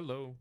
Hello.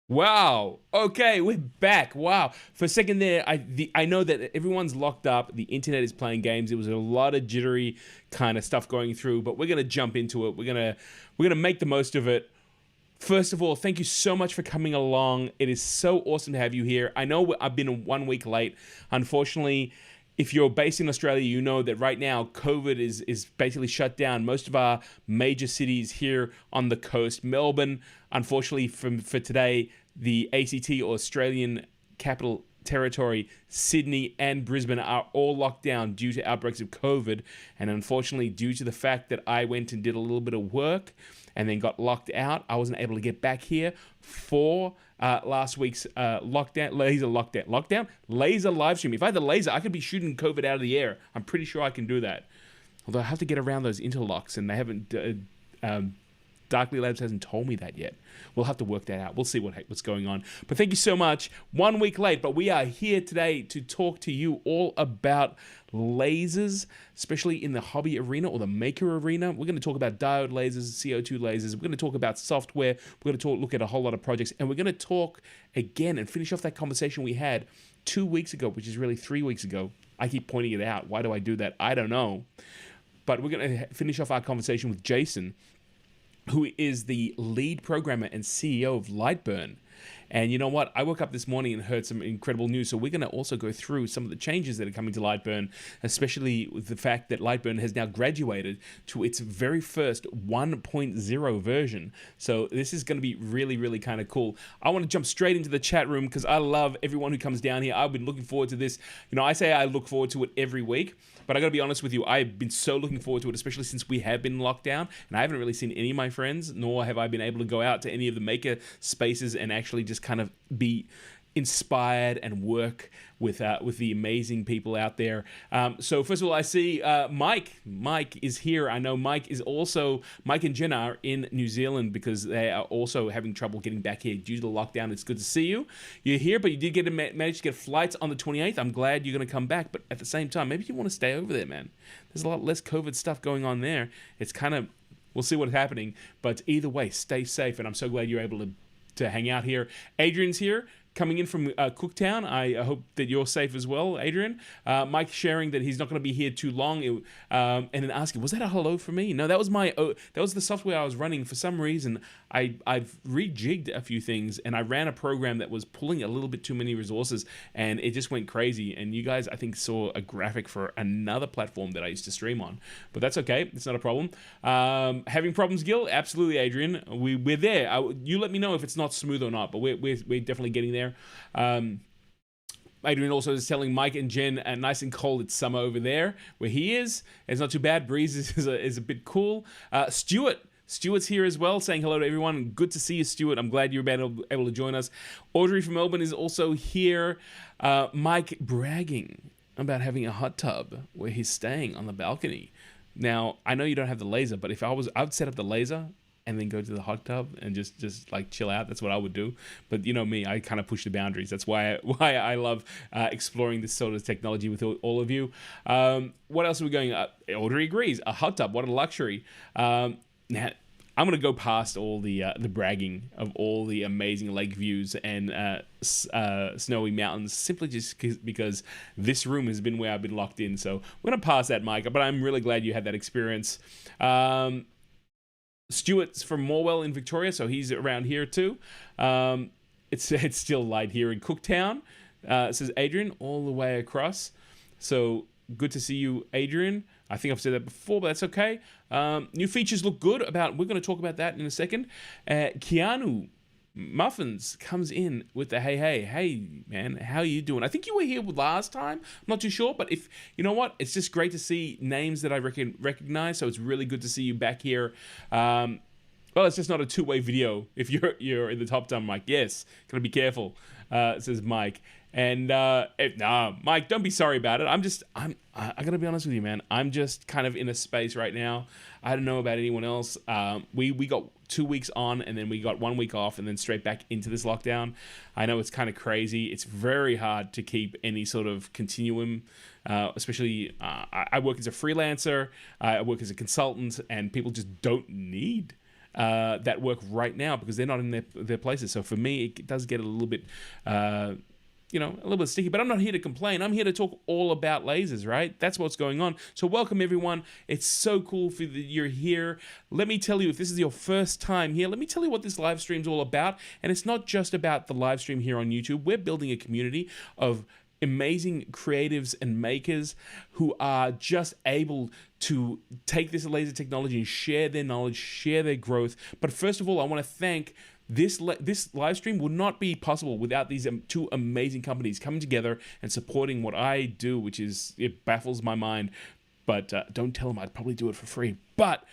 Wow. Okay, we're back. Wow. For a second there, I know that everyone's locked up. The internet is playing games. It was a lot of jittery kind of stuff going through, but we're gonna jump into it. We're gonna make the most of it. First of all, thank you so much for coming along. It is so awesome to have you here. I know I've been 1 week late. Unfortunately, if you're based in Australia, you know that right now COVID is basically shut down most of our major cities here on the coast. Melbourne, unfortunately, for today, the ACT or Australian Capital Territory, Sydney and Brisbane are all locked down due to outbreaks of COVID. And unfortunately, due to the fact that I went and did a little bit of work and then got locked out, I wasn't able to get back here for last week's laser live stream. If I had the laser, I could be shooting COVID out of the air. I'm pretty sure I can do that. Although I have to get around those interlocks, and they haven't. Darkly Labs hasn't told me that yet. We'll have to work that out. We'll see what's going on. But thank you so much. 1 week late, but we are here today to talk to you all about lasers, especially in the hobby arena or the maker arena. We're going to talk about diode lasers, CO2 lasers. We're going to talk about software. We're going to look at a whole lot of projects. And we're going to talk again and finish off that conversation we had 2 weeks ago, which is really 3 weeks ago. I keep pointing it out. Why do I do that? I don't know. But we're going to finish off our conversation with Jason, who is the lead programmer and CEO of Lightburn. And you know what? I woke up this morning and heard some incredible news. So we're going to also go through some of the changes that are coming to Lightburn, especially with the fact that Lightburn has now graduated to its very first 1.0 version. So this is going to be really, really kind of cool. I want to jump straight into the chat room because I love everyone who comes down here. I've been looking forward to this. You know, I say I look forward to it every week, but I got to be honest with you, I've been so looking forward to it, especially since we have been locked down, and I haven't really seen any of my friends, nor have I been able to go out to any of the maker spaces and actually just kind of be inspired and work with the amazing people out there. So first of all, I see Mike. Mike is here. I know Mike and Jen are in New Zealand because they are also having trouble getting back here due to the lockdown. It's good to see you. You're here, but you did manage to get flights on the 28th. I'm glad you're going to come back, but at the same time, maybe you want to stay over there, man. There's a lot less COVID stuff going on there. It's kind of, we'll see what's happening, but either way, stay safe, and I'm so glad you're able to hang out here. Adrian's here, coming in from Cooktown. I hope that you're safe as well, Adrian. Mike sharing that he's not going to be here too long, and then asking, was that a hello for me? No, that was the software I was running. For some reason, I've rejigged a few things, and I ran a program that was pulling a little bit too many resources, and it just went crazy. And you guys, I think, saw a graphic for another platform that I used to stream on, but that's okay. It's not a problem. Having problems, Gil? Absolutely, Adrian. We're there. You let me know if it's not smooth or not, but we're definitely getting there. Adrian also is telling Mike and Jen, nice and cold, it's summer over there where he is. It's not too bad. Breeze is a bit cool. Stuart's here as well, saying hello to everyone. Good to see you, Stuart. I'm glad you're able to join us. Audrey from Melbourne is also here. Mike bragging about having a hot tub where he's staying on the balcony. Now, I know you don't have the laser, but if I'd set up the laser and then go to the hot tub and just like chill out. That's what I would do. But you know me, I kind of push the boundaries. That's why I love exploring this sort of technology with all of you. What else are we going? Audrey agrees. A hot tub, what a luxury. Now, I'm gonna go past all the bragging of all the amazing lake views and snowy mountains, simply just because this room has been where I've been locked in. So we're gonna pass that, Micah. But I'm really glad you had that experience. Stuart's from Morwell in Victoria, so he's around here too. It's still light here in Cooktown. It says Adrian all the way across. So good to see you, Adrian. I think I've said that before, but that's okay. New features look good. We're going to talk about that in a second. Keanu Muffins comes in with the hey man, how are you doing? I think you were here last time. I'm not too sure, but if you know what, it's just great to see names that I recognize. So it's really good to see you back here. Well, it's just not a two-way video. If you're in the top time, Mike. Yes, gotta be careful. Says Mike. And Mike, don't be sorry about it. I gotta be honest with you, man. I'm just kind of in a space right now. I don't know about anyone else. We got 2 weeks on, and then we got 1 week off, and then straight back into this lockdown. I know it's kind of crazy. It's very hard to keep any sort of continuum, especially I work as a freelancer. I work as a consultant, and people just don't need that work right now because they're not in their places. So for me, it does get a little bit a little bit sticky, but I'm not here to complain. I'm here to talk all about lasers, right? That's what's going on. So welcome, everyone. It's so cool that you're here. Let me tell you, if this is your first time here, let me tell you what this live stream is all about. And it's not just about the live stream here on YouTube. We're building a community of amazing creatives and makers who are just able to take this laser technology and share their knowledge, share their growth. But first of all, I want to thank this live stream would not be possible without these two amazing companies coming together and supporting what I do, which is, it baffles my mind. But don't tell them I'd probably do it for free. But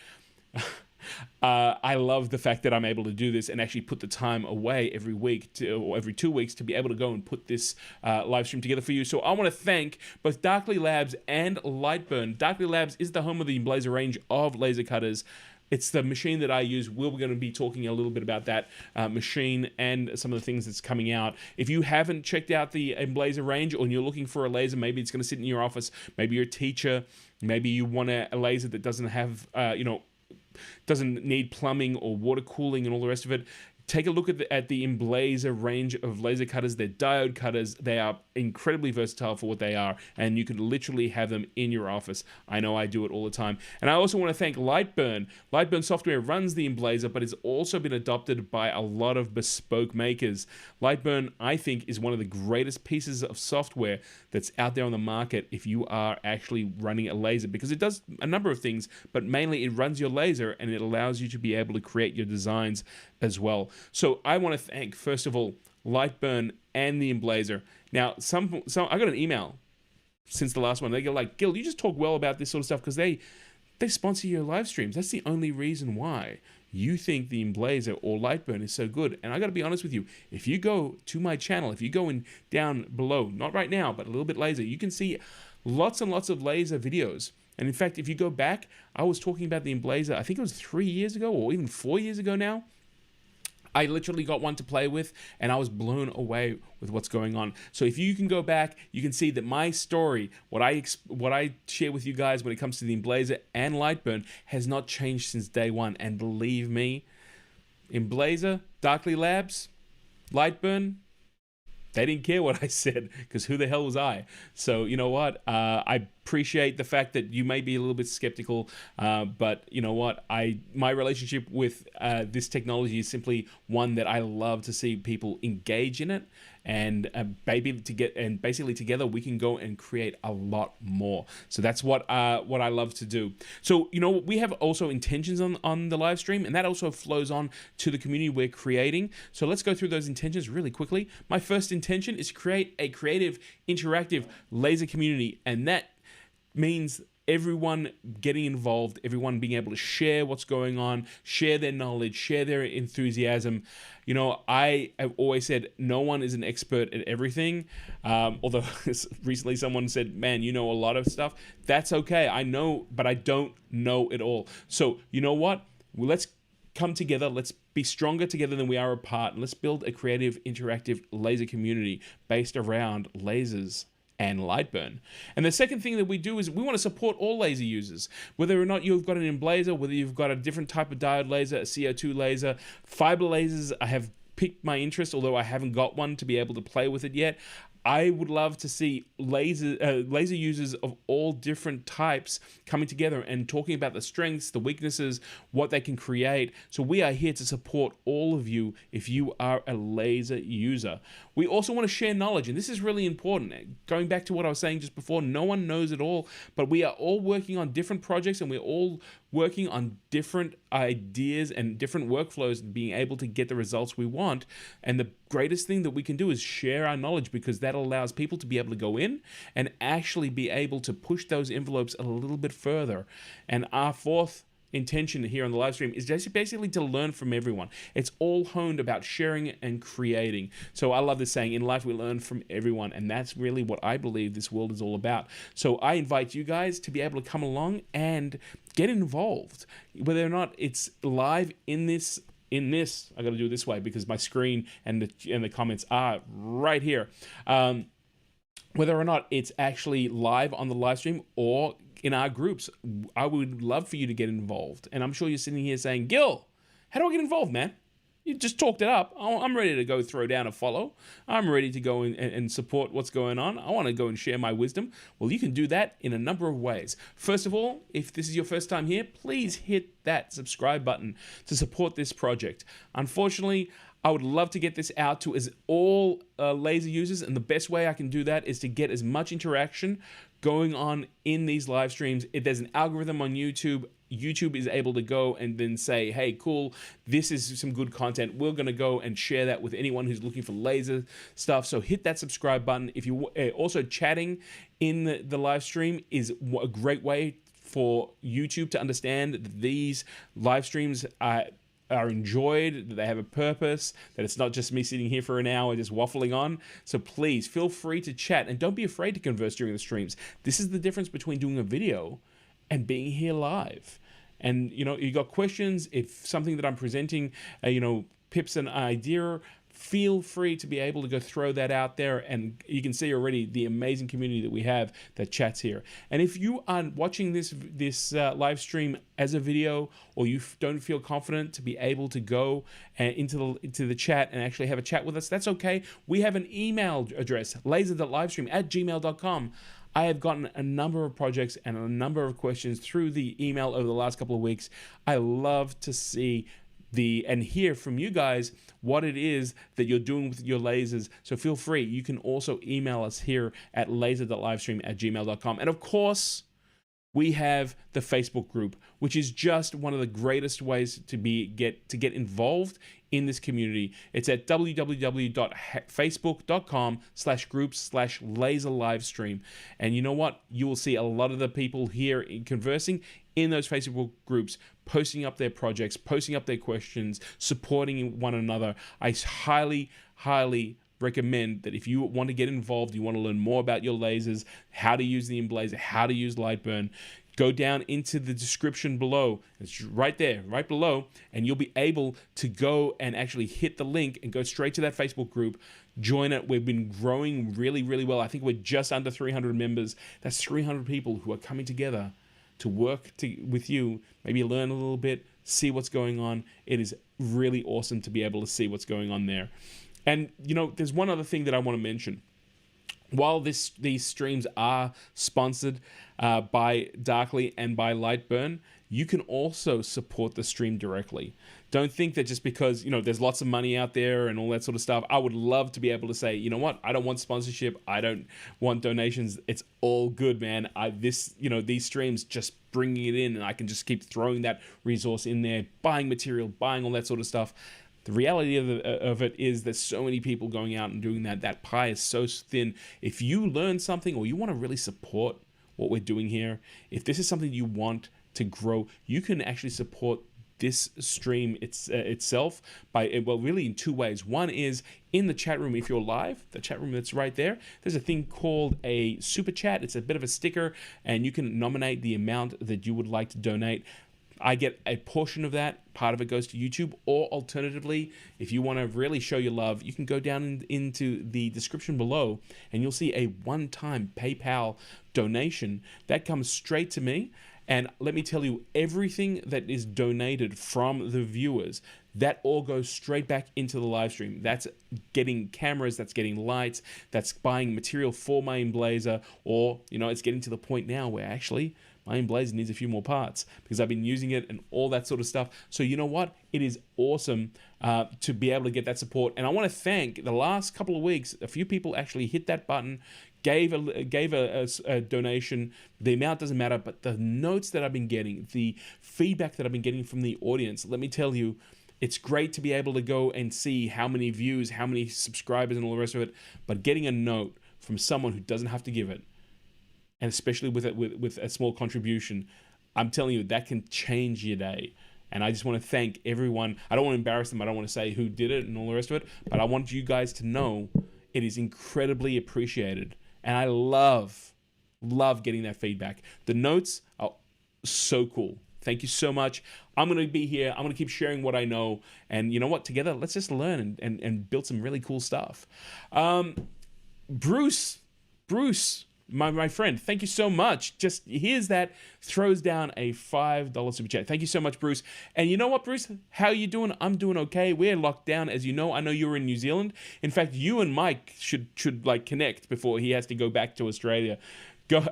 I love the fact that I'm able to do this and actually put the time away every week or every 2 weeks to be able to go and put this live stream together for you. So I want to thank both Darkly Labs and Lightburn. Darkly Labs is the home of the Blazer range of laser cutters. It's the machine that I use. We're going to be talking a little bit about that machine and some of the things that's coming out. If you haven't checked out the Blazer range or you're looking for a laser, maybe it's going to sit in your office, maybe you're a teacher, maybe you want a laser that doesn't have, doesn't need plumbing or water cooling and all the rest of it, Take a look at the Emblazer range of laser cutters. They're diode cutters. They are incredibly versatile for what they are, and you can literally have them in your office. I know I do it all the time. And I also want to thank Lightburn. Lightburn software runs the Emblazer, but it's also been adopted by a lot of bespoke makers. Lightburn, I think, is one of the greatest pieces of software that's out there on the market if you are actually running a laser, because it does a number of things, but mainly it runs your laser and it allows you to be able to create your designs as well. So I want to thank, first of all, Lightburn and the Emblazer. Now, I got an email since the last one. They go like, Gil, you just talk well about this sort of stuff because they sponsor your live streams. That's the only reason why you think the Emblazer or Lightburn is so good. And I got to be honest with you, if you go to my channel, if you go in down below, not right now, but a little bit later, you can see lots and lots of laser videos. And in fact, if you go back, I was talking about the Emblazer, I think it was 3 years ago or even 4 years ago now. I literally got one to play with, and I was blown away with what's going on. So if you can go back, you can see that my story, what I share with you guys when it comes to the Emblazer and Lightburn, has not changed since day one. And believe me, Emblazer, Darkly Labs, Lightburn, they didn't care what I said, because who the hell was I? So you know what? I appreciate the fact that you may be a little bit skeptical, but you know what? My relationship with this technology is simply one that I love to see people engage in it, and basically together we can go and create a lot more. So that's what I love to do. So you know, we have also intentions on the live stream, and that also flows on to the community we're creating. So let's go through those intentions really quickly. My first intention is to create a creative, interactive laser community, and that means everyone getting involved, everyone being able to share what's going on, share their knowledge, share their enthusiasm. You know, I have always said no one is an expert at everything. Although recently someone said, man, you know a lot of stuff. That's okay. I know, but I don't know it all. So you know what? Well, let's come together. Let's be stronger together than we are apart. And let's build a creative, interactive laser community based around lasers and Lightburn. And the second thing that we do is we want to support all laser users, whether or not you've got an Emblazer, whether you've got a different type of diode laser, a CO2 laser, fiber lasers. I have piqued my interest, although I haven't got one to be able to play with it yet. I would love to see laser users of all different types coming together and talking about the strengths, the weaknesses, what they can create. So we are here to support all of you if you are a laser user. We also want to share knowledge, and this is really important. Going back to what I was saying just before, no one knows it all, but we are all working on different projects, and we're all working on different ideas and different workflows, being able to get the results we want. And the greatest thing that we can do is share our knowledge, because that allows people to be able to go in and actually be able to push those envelopes a little bit further. And our fourth intention here on the live stream is just basically to learn from everyone. It's all honed about sharing and creating. So I love this saying, in life we learn from everyone, and that's really what I believe this world is all about. So I invite you guys to be able to come along and get involved, whether or not it's live in this. I got to do it this way because my screen and the comments are right here. Whether or not it's actually live on the live stream or in our groups, I would love for you to get involved. And I'm sure you're sitting here saying, Gil, how do I get involved, man? You just talked it up. I'm ready to go throw down a follow. I'm ready to go and support what's going on. I want to go and share my wisdom. Well, you can do that in a number of ways. First of all, if this is your first time here, please hit that subscribe button to support this project. Unfortunately, I would love to get this out to all laser users, and the best way I can do that is to get as much interaction going on in these live streams. If there's an algorithm on YouTube, YouTube is able to go and then say, hey, cool, this is some good content. We're going to go and share that with anyone who's looking for laser stuff. So hit that subscribe button. If you also chatting in the live stream is a great way for YouTube to understand that these live streams are enjoyed, that they have a purpose, that it's not just me sitting here for an hour just waffling on. So please feel free to chat, and don't be afraid to converse during the streams. This is the difference between doing a video and being here live. And you know, you got questions, if something that I'm presenting, pips an idea, feel free to be able to go throw that out there. And you can see already the amazing community that we have that chats here. And if you are watching this live stream as a video, or you don't feel confident to be able to go into the chat and actually have a chat with us, that's okay. We have an email address, laser.livestream@gmail.com. I have gotten a number of projects and a number of questions through the email over the last couple of weeks. I love to see and hear from you guys what it is that you're doing with your lasers. So feel free. You can also email us here at laser.livestream@gmail.com. And of course, we have the Facebook group, which is just one of the greatest ways to get involved in this community. It's at www.facebook.com/groups/laserlivestream. And you know what? You will see a lot of the people here conversing in those Facebook groups, posting up their projects, posting up their questions, supporting one another. I highly, highly recommend that if you want to get involved, you want to learn more about your lasers, how to use the Emblazer, how to use Lightburn, go down into the description below. It's right there, right below, and you'll be able to go and actually hit the link and go straight to that Facebook group. Join it. We've been growing really, really well. I think we're just under 300 members. That's 300 people who are coming together to work with you, maybe learn a little bit, see what's going on. It is really awesome to be able to see what's going on there. And, you know, there's one other thing that I want to mention. While these streams are sponsored by Darkly and by Lightburn, you can also support the stream directly. Don't think that just because, you know, there's lots of money out there and all that sort of stuff. I would love to be able to say, you know what, I don't want sponsorship. I don't want donations. It's all good, man. These streams just bringing it in, and I can just keep throwing that resource in there, buying material, buying all that sort of stuff. The reality of it is there's so many people going out and doing that. That pie is so thin. If you learn something or you want to really support what we're doing here, if this is something you want to grow, you can actually support this stream itself by, well, really in two ways. One is in the chat room. If you're live, the chat room that's right there, there's a thing called a super chat. It's a bit of a sticker, and you can nominate the amount that you would like to donate. I get a portion of that. Part of it goes to YouTube, or alternatively, if you want to really show your love, you can go down into the description below and you'll see a one-time PayPal donation that comes straight to me. And let me tell you, everything that is donated from the viewers, that all goes straight back into the live stream. That's getting cameras, that's getting lights, that's buying material for my Emblazer, or, you know, it's getting to the point now where actually my Emblazer needs a few more parts because I've been using it and all that sort of stuff. So you know what? It is awesome to be able to get that support. And I want to thank the last couple of weeks, a few people actually hit that button, gave a donation. The amount doesn't matter, but the notes that I've been getting, the feedback that I've been getting from the audience, let me tell you, it's great to be able to go and see how many views, how many subscribers and all the rest of it, but getting a note from someone who doesn't have to give it, and especially with a small contribution, I'm telling you, that can change your day. And I just want to thank everyone. I don't want to embarrass them. I don't want to say who did it and all the rest of it, but I want you guys to know it is incredibly appreciated. And I love getting that feedback. The notes are so cool. Thank you so much. I'm going to be here. I'm going to keep sharing what I know. And you know what? Together, let's just learn and build some really cool stuff. Bruce, my friend, thank you so much. Just here's that, throws down a $5 super chat. Thank you so much, Bruce. And you know what, Bruce? How you doing? I'm doing okay. We're locked down, as you know. I know you're in New Zealand. In fact, you and Mike should like connect before he has to go back to Australia.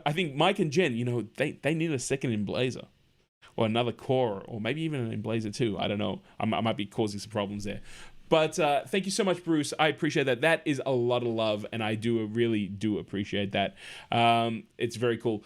I think Mike and Jen, you know, they need a second Emblazer, or another core, or maybe even an Emblazer too. I don't know. I might be causing some problems there. But thank you so much, Bruce. I appreciate that. That is a lot of love, and I really do appreciate that. It's very cool.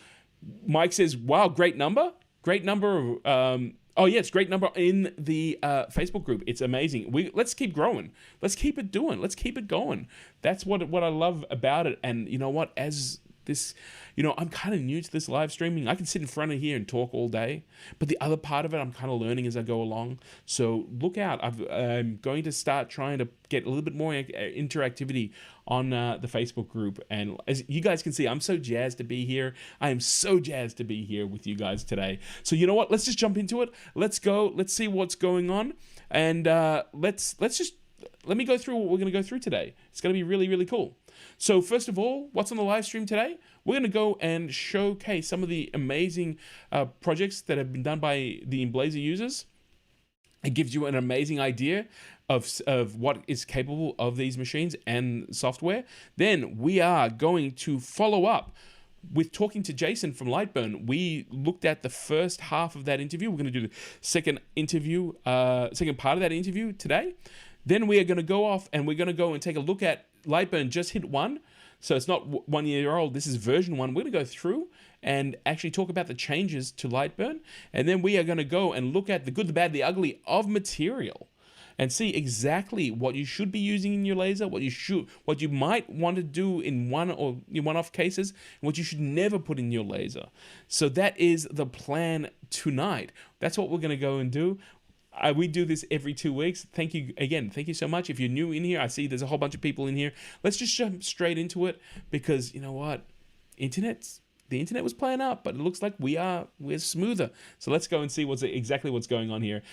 Mike says, wow, great number. Great number. Oh, yeah, it's great number in the Facebook group. It's amazing. Let's keep growing. Let's keep it doing. Let's keep it going. That's what I love about it. And you know what? As this, you know, I'm kind of new to this live streaming. I can sit in front of here and talk all day, but the other part of it, I'm kind of learning as I go along. So look out. I'm going to start trying to get a little bit more interactivity on the Facebook group. And as you guys can see, I'm so jazzed to be here. I am so jazzed to be here with you guys today. So you know what? Let's just jump into it. Let's go. Let's see what's going on. And let's just let me go through what we're going to go through today. It's going to be really, really cool. So first of all, what's on the live stream today? We're going to go and showcase some of the amazing projects that have been done by the Emblazer users. It gives you an amazing idea of what is capable of these machines and software. Then we are going to follow up with talking to Jason from Lightburn. We looked at the first half of that interview. We're going to do the second part of that interview today. Then we are going to go off and we're going to go and take a look at Lightburn just hit 1. So it's not 1 year old. This is version 1. We're going to go through and actually talk about the changes to Lightburn. And then we are going to go and look at the good, the bad, the ugly of material and see exactly what you should be using in your laser, what you might want to do in one-off cases, and what you should never put in your laser. So that is the plan tonight. That's what we're going to go and do. We do this every 2 weeks. Thank you again. Thank you so much. If you're new in here, I see there's a whole bunch of people in here. Let's just jump straight into it because you know what? The internet was playing up, but it looks like we're smoother. So let's go and see exactly what's going on here.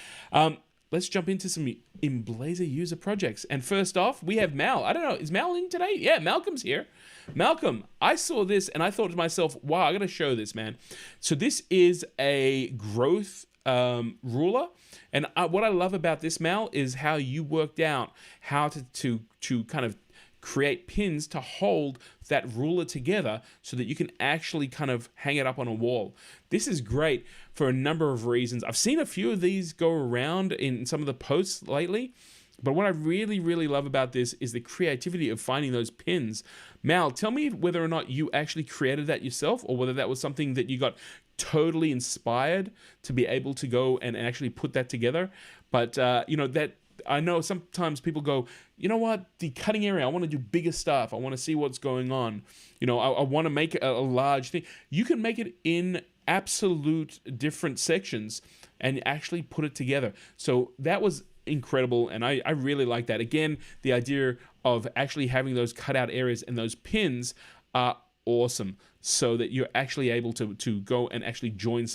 Let's jump into some Emblazer user projects. And first off, we have Mal. I don't know, is Mal in today? Yeah, Malcolm's here. Malcolm, I saw this and I thought to myself, wow, I gotta show this, man. So this is a growth ruler. And what I love about this, Mal, is how you worked out how to kind of create pins to hold that ruler together so that you can actually kind of hang it up on a wall. This is great for a number of reasons. I've seen a few of these go around in some of the posts lately, but what I really, really love about this is the creativity of finding those pins. Mal, tell me whether or not you actually created that yourself or whether that was something that you got totally inspired to be able to go and actually put that together. But, you know, that I know sometimes people go, you know what, the cutting area, I want to do bigger stuff. I want to see what's going on. You know, I want to make a large thing. You can make it in absolute different sections and actually put it together. So that was incredible. And I really like that. Again, the idea of actually having those cutout areas and those pins are awesome, so that you're actually able to go and actually join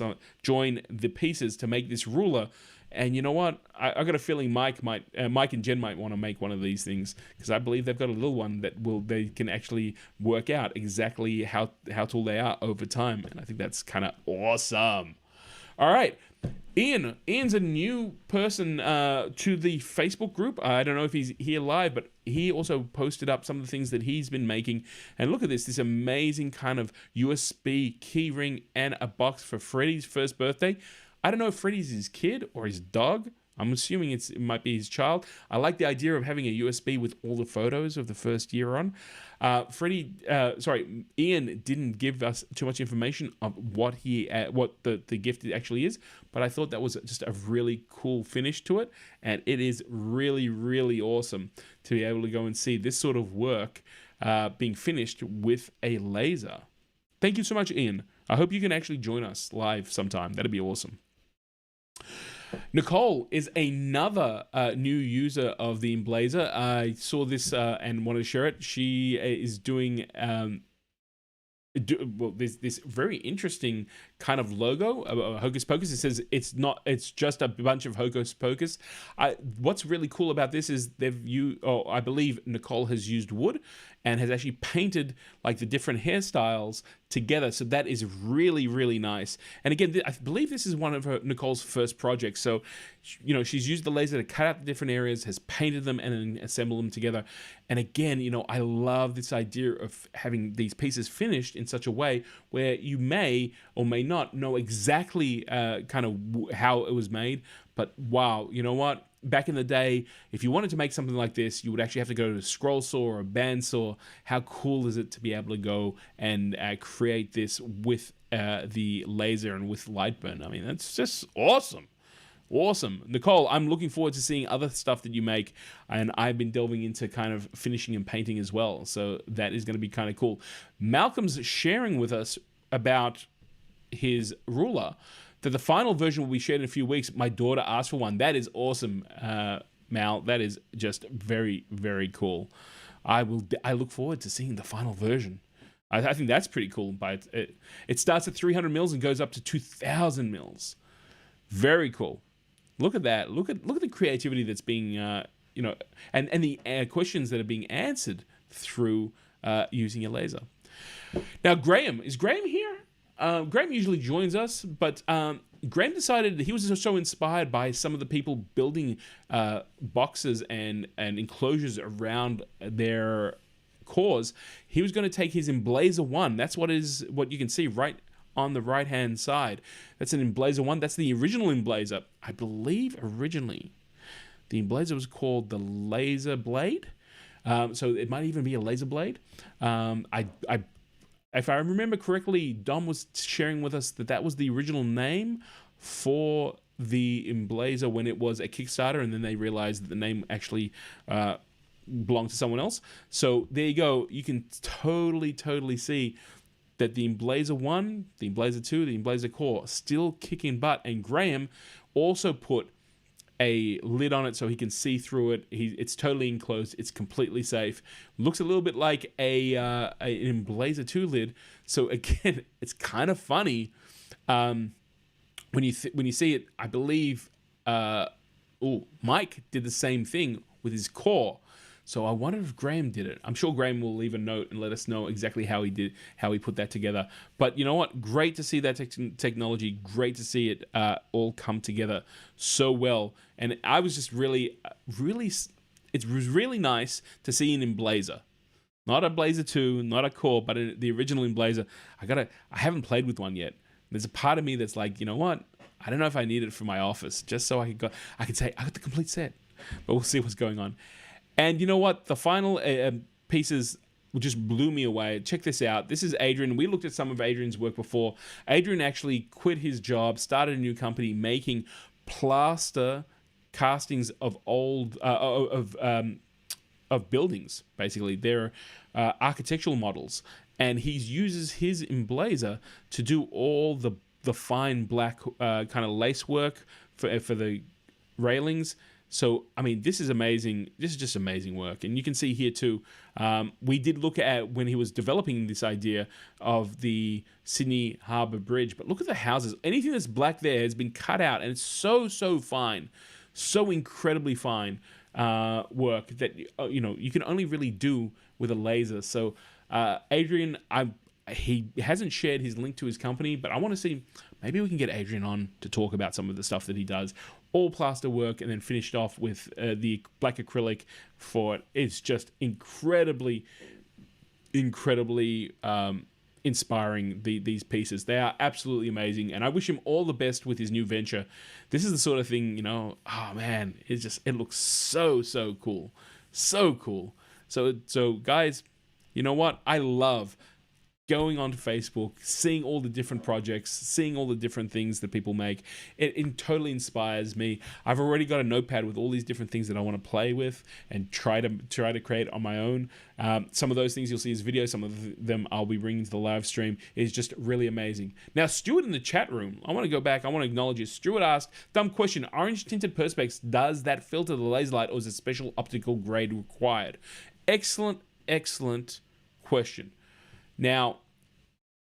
the pieces to make this ruler. And you know what? I got a feeling Mike and Jen might want to make one of these things because I believe they've got a little one that they can actually work out exactly how tall they are over time. And I think that's kind of awesome. All right. Ian's a new person to the Facebook group. I don't know if he's here live, but he also posted up some of the things that he's been making. And look at this amazing kind of USB keyring and a box for Freddy's first birthday. I don't know if Freddy's his kid or his dog. I'm assuming it might be his child. I like the idea of having a USB with all the photos of the first year on. Ian didn't give us too much information of what the gift actually is, but I thought that was just a really cool finish to it, and it is really, really awesome to be able to go and see this sort of work being finished with a laser. Thank you so much, Ian. I hope you can actually join us live sometime. That'd be awesome. Nicole is another new user of the Emblazer. I saw this and wanted to share it. She is doing this very interesting kind of logo, Hocus Pocus. It says it's just a bunch of Hocus Pocus. What's really cool about this is I believe Nicole has used wood and has actually painted like the different hairstyles together. So that is really, really nice. And again, I believe this is one of Nicole's first projects. So, you know, she's used the laser to cut out the different areas, has painted them and then assembled them together. And again, you know, I love this idea of having these pieces finished in such a way where you may or may not know exactly kind of how it was made. But wow, you know what? Back in the day, if you wanted to make something like this, you would actually have to go to a scroll saw or a bandsaw. How cool is it to be able to go and create this with the laser and with Lightburn? I mean, that's just awesome. Awesome. Nicole, I'm looking forward to seeing other stuff that you make, and I've been delving into kind of finishing and painting as well, so that is going to be kind of cool. Malcolm's sharing with us about his ruler, that the final version will be shared in a few weeks. My daughter asked for one. That is awesome, Mal. That is just very, very cool. I look forward to seeing the final version. I think that's pretty cool. But it starts at 300 mils and goes up to 2,000 mils. Very cool. Look at that. Look at the creativity that's being and the questions that are being answered through using a laser. Now, is Graham here? Graham usually joins us, but Graham decided he was so inspired by some of the people building boxes and enclosures around their cores. He was going to take his Emblazer 1. That's what you can see right on the right hand side. That's an Emblazer 1. That's the original Emblazer. I believe originally the Emblazer was called the Laser Blade. So it might even be a laser blade. If I remember correctly, Dom was sharing with us that was the original name for the Emblazer when it was a Kickstarter, and then they realized that the name actually belonged to someone else. So there you go. You can totally see that the Emblazer 1, the Emblazer 2, the Emblazer Core still kicking butt. And Graham also put a lid on it so he can see through it. It's totally enclosed. It's completely safe. Looks a little bit like an Emblazer 2 lid. So again, it's kind of funny when you see it. I believe Mike did the same thing with his Core. So I wonder if Graham did it. I'm sure Graham will leave a note and let us know exactly how he put that together. But you know what? Great to see that technology. Great to see it all come together so well. And I was just really, it was really nice to see an Emblazer. Not a Blazer 2, not a Core, but the original Emblazer. I haven't played with one yet. There's a part of me that's like, you know what? I don't know if I need it for my office, just so I could say I got the complete set. But we'll see what's going on. And you know what? The final pieces just blew me away. Check this out. This is Adrian. We looked at some of Adrian's work before. Adrian actually quit his job, started a new company making plaster castings of old of buildings. Basically, they're architectural models, and he uses his Emblazer to do all the fine black kind of lace work for the railings. So, I mean, this is amazing. This is just amazing work. And you can see here too, we did look at when he was developing this idea of the Sydney Harbour Bridge. But look at the houses. Anything that's black there has been cut out. And it's so fine. So incredibly fine work that, you can only really do with a laser. So, Adrian, he hasn't shared his link to his company, but I want to see, maybe we can get Adrian on to talk about some of the stuff that he does. All plaster work, and then finished off with the black acrylic for it. It's just incredibly inspiring, these pieces. They are absolutely amazing, and I wish him all the best with his new venture. This is the sort of thing, oh man, it looks so cool. So cool. So guys, you know what? I love going onto Facebook, seeing all the different projects, seeing all the different things that people make. It totally inspires me. I've already got a notepad with all these different things that I want to play with and try to create on my own. Some of those things you'll see as videos. Some of them I'll be bringing to the live stream. It's just really amazing. Now, Stuart in the chat room, I want to go back. I want to acknowledge you. Stuart asked, dumb question, orange tinted perspex, does that filter the laser light, or is a special optical grade required? Excellent question. Now,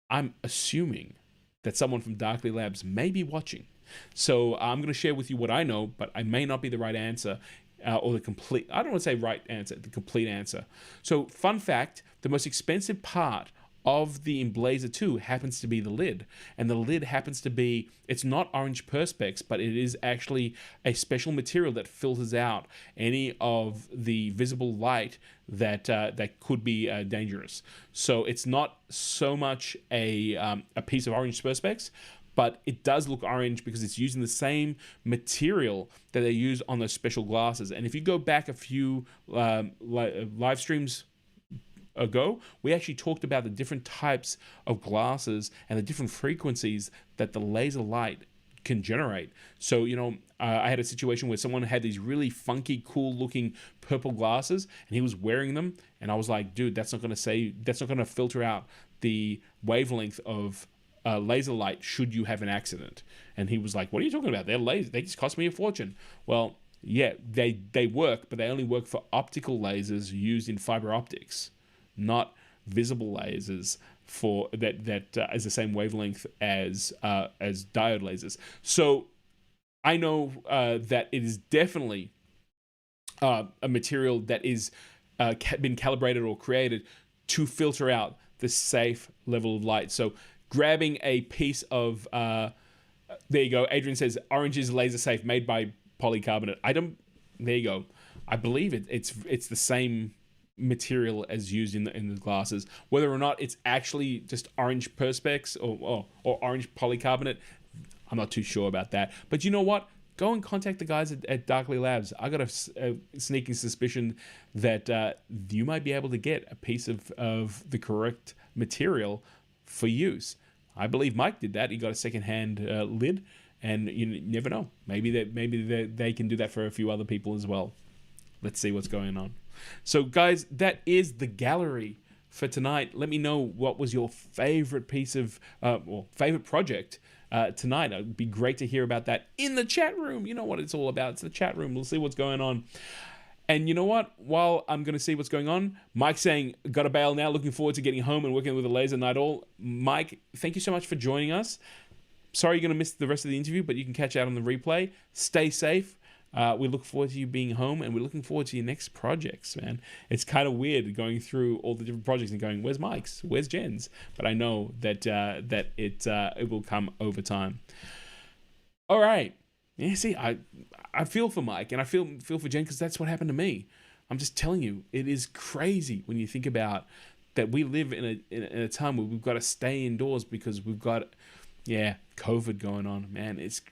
I'm assuming that someone from Darkly Labs may be watching. So I'm going to share with you what I know, but I may not be the right answer or the complete, I don't want to say right answer, the complete answer. So fun fact, the most expensive part of the Emblazer 2 happens to be the lid. And the lid happens to be, it's not orange perspex, but it is actually a special material that filters out any of the visible light that could be dangerous. So it's not so much a piece of orange perspex, but it does look orange because it's using the same material that they use on those special glasses. And if you go back a few live streams ago, we actually talked about the different types of glasses and the different frequencies that the laser light can generate. So, I had a situation where someone had these really funky, cool looking purple glasses, and he was wearing them, and I was like, dude, that's not going to filter out the wavelength of laser light should you have an accident. And he was like, what are you talking about? They're laser. They just cost me a fortune. Well, yeah, they work, but they only work for optical lasers used in fiber optics, not visible lasers for that is the same wavelength as diode lasers. So I know that it is definitely a material that is been calibrated or created to filter out the safe level of light. So grabbing a piece of, there you go. Adrian says orange is laser safe, made by Polycarbonate. There you go. I believe it's the same material as used in the glasses. Whether or not it's actually just orange perspex or orange polycarbonate, I'm not too sure about that. But you know what? Go and contact the guys at Darkly Labs. I got a sneaking suspicion that you might be able to get a piece of the correct material for use. I believe Mike did that. He got a secondhand lid, and you never know. Maybe they can do that for a few other people as well. Let's see what's going on. So, guys, that is the gallery for tonight. Let me know what was your favorite piece of, favorite project tonight. It'd be great to hear about that in the chat room. You know what it's all about. It's the chat room. We'll see what's going on. And you know what? While I'm going to see what's going on, Mike's saying, got to bail now. Looking forward to getting home and working with a laser night all. Mike, thank you so much for joining us. Sorry you're going to miss the rest of the interview, but you can catch out on the replay. Stay safe. We look forward to you being home, and we're looking forward to your next projects, man. It's kind of weird going through all the different projects and going, where's Mike's? Where's Jen's? But I know that it will come over time. All right. Yeah, see, I feel for Mike, and I feel for Jen, because that's what happened to me. I'm just telling you, it is crazy when you think about that we live in a time where we've got to stay indoors because we've got... Yeah, COVID going on, man. It's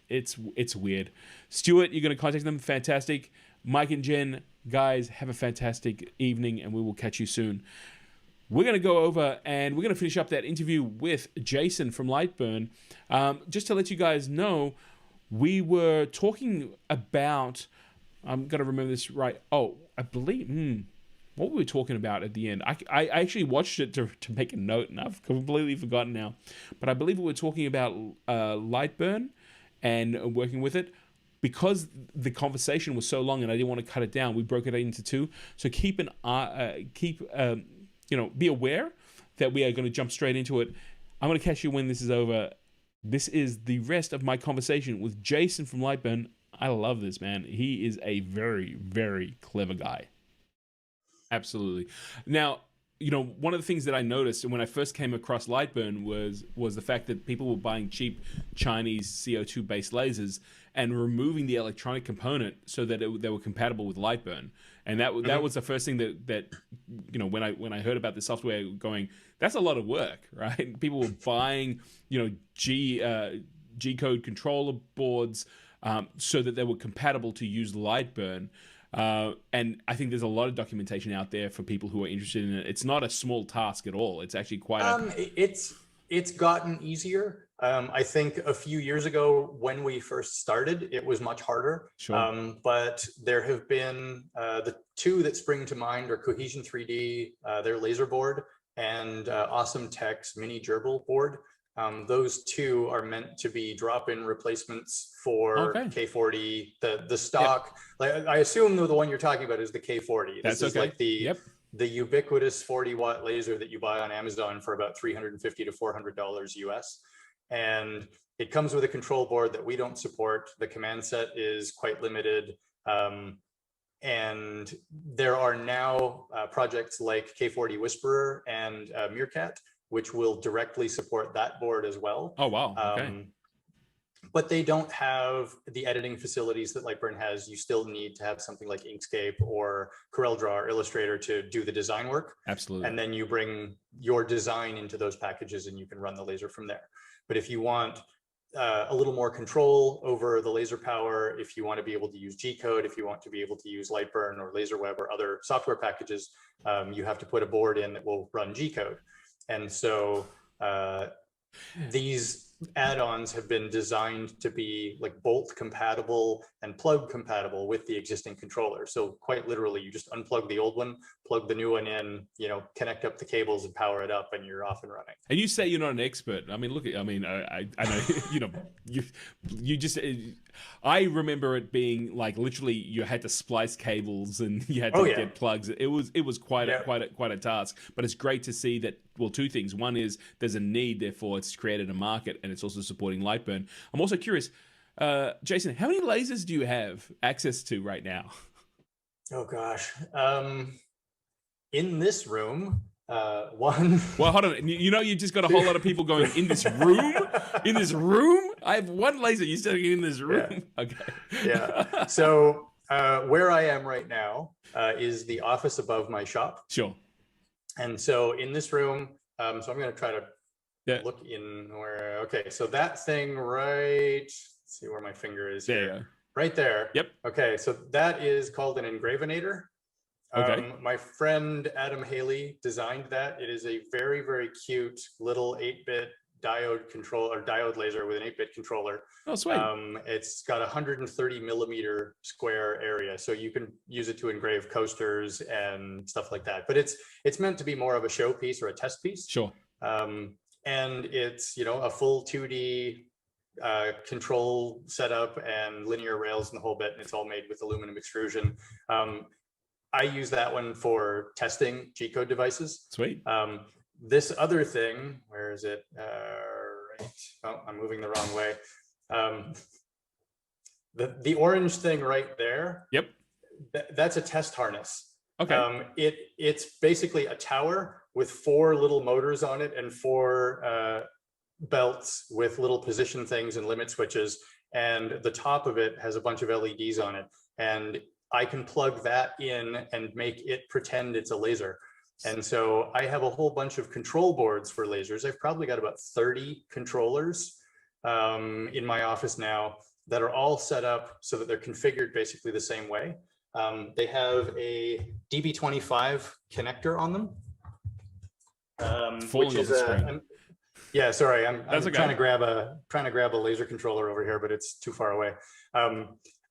weird. Stuart, you're going to contact them. Fantastic. Mike and Jen, guys, have a fantastic evening, and we will catch you soon. We're going to go over and we're going to finish up that interview with Jason from Lightburn. Just to let you guys know, we were talking about... I'm going to remember this right. Oh, I believe... what were we talking about at the end? I actually watched it to make a note, and I've completely forgotten now. But I believe we were talking about Lightburn and working with it. Because the conversation was so long and I didn't want to cut it down, we broke it into two. So be aware that we are going to jump straight into it. I'm going to catch you when this is over. This is the rest of my conversation with Jason from Lightburn. I love this, man. He is a very, very clever guy. Absolutely. Now, one of the things that I noticed when I first came across Lightburn was the fact that people were buying cheap Chinese CO2-based lasers and removing the electronic component so that they were compatible with Lightburn. And that was the first thing that when I heard about the software, going, that's a lot of work, right? People were buying G-code controller boards so that they were compatible to use Lightburn. And I think there's a lot of documentation out there for people who are interested in it. It's not a small task at all. It's actually quite it's gotten easier. I think a few years ago when we first started, it was much harder. Sure. But there have been the two that spring to mind are Cohesion 3D, their laser board, and Awesome Tech's mini gerbil board. Those two are meant to be drop-in replacements for K40, the stock. Yep. Like I assume the one you're talking about is the K40. This is like the ubiquitous 40-watt laser that you buy on Amazon for about $350 to $400 US. And it comes with a control board that we don't support. The command set is quite limited. And there are now projects like K40 Whisperer and Meerkat, which will directly support that board as well. Oh, wow. Okay. But they don't have the editing facilities that Lightburn has. You still need to have something like Inkscape or CorelDRAW or Illustrator to do the design work. Absolutely. And then you bring your design into those packages and you can run the laser from there. But if you want a little more control over the laser power, if you want to be able to use G-code, if you want to be able to use Lightburn or LaserWeb or other software packages, you have to put a board in that will run G-code. And so these add-ons have been designed to be like bolt compatible and plug compatible with the existing controller. So quite literally, you just unplug the old one, plug the new one in, connect up the cables and power it up, and you're off and running. And you say you're not an expert. I mean, I know, you just, I remember it being like literally you had to splice cables and you had to get plugs. It was quite a task, but it's great to see that. Well, two things. One is there's a need, therefore it's created a market, and it's also supporting Lightburn. I'm also curious, Jason, how many lasers do you have access to right now? Oh gosh. In this room, one. Well, hold on. You just got a whole lot of people going in this room. In this room, I have one laser. You said in this room. Yeah. Okay. Yeah. So where I am right now is the office above my shop. Sure. And so in this room, so I'm going to try to look in where. Okay, so that thing right. Let's see where my finger is there here. You go. Right there. Yep. Okay, so that is called an Engravinator. Okay. My friend Adam Haley designed that. It is a very, very cute little 8-bit diode laser with an 8-bit controller. Oh, sweet. It's got 130 millimeter square area, so you can use it to engrave coasters and stuff like that. But it's meant to be more of a showpiece or a test piece. Sure. And it's a full 2D control setup and linear rails and the whole bit, and it's all made with aluminum extrusion. I use that one for testing G-code devices. Sweet. This other thing, where is it? Right. Oh, I'm moving the wrong way. The orange thing right there. Yep. That's a test harness. Okay. It's basically a tower with 4 little motors on it and 4 belts with little position things and limit switches. And the top of it has a bunch of LEDs on it. And I can plug that in and make it pretend it's a laser. And so I have a whole bunch of control boards for lasers. I've probably got about 30 controllers in my office now that are all set up so that they're configured basically the same way. They have a DB25 connector on them, which is yeah. Sorry, I'm okay. trying to grab a laser controller over here, but it's too far away.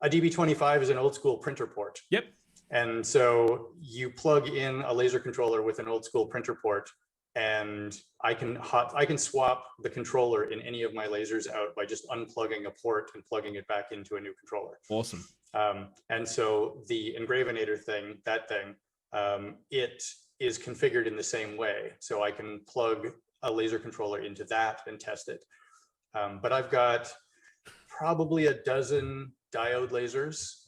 A DB25 is an old school printer port. Yep. And so you plug in a laser controller with an old school printer port, and I can swap the controller in any of my lasers out by just unplugging a port and plugging it back into a new controller. Awesome. And so the Engravinator thing, it is configured in the same way. So I can plug a laser controller into that and test it. But I've got probably a dozen diode lasers,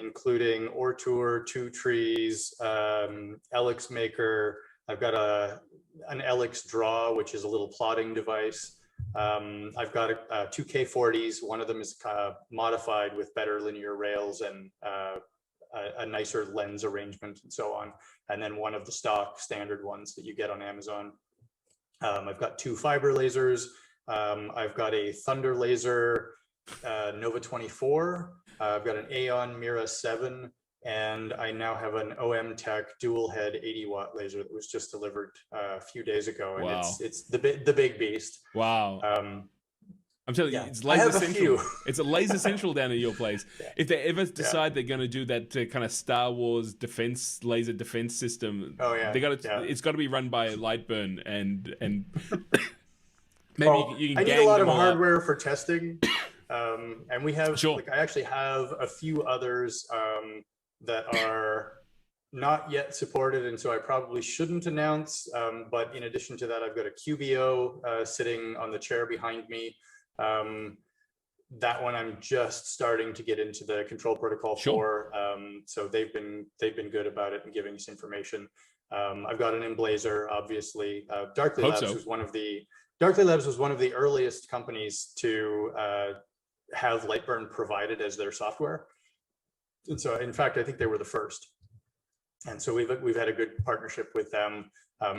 including Ortour, Two Trees, Elix Maker. I've got an Elix Draw, which is a little plotting device. I've got 2K40s. One of them is modified with better linear rails and a nicer lens arrangement and so on. And then one of the stock standard ones that you get on Amazon. I've got 2 fiber lasers. I've got a Thunder laser, Nova 24. I've got an Aeon Mira 7, and I now have an OM Tech dual head 80-watt laser that was just delivered a few days ago. And wow. It's the big beast. Wow. I'm telling you, it's Laser Central. It's a Laser Central down at your place. Yeah. If they ever decide they're going to do that kind of Star Wars laser defense system, they got to. It's got to be run by Lightburn and maybe you can. I need a lot of hardware for testing, and we have. Sure. I actually have a few others that are not yet supported, and so I probably shouldn't announce. But in addition to that, I've got a QBO sitting on the chair behind me. That one I'm just starting to get into the control protocol for. So they've been good about it and giving us information. I've got an Emblazer, obviously. Darkly Labs was one of the earliest companies to have Lightburn provided as their software. And so, in fact, I think they were the first. And so we've had a good partnership with them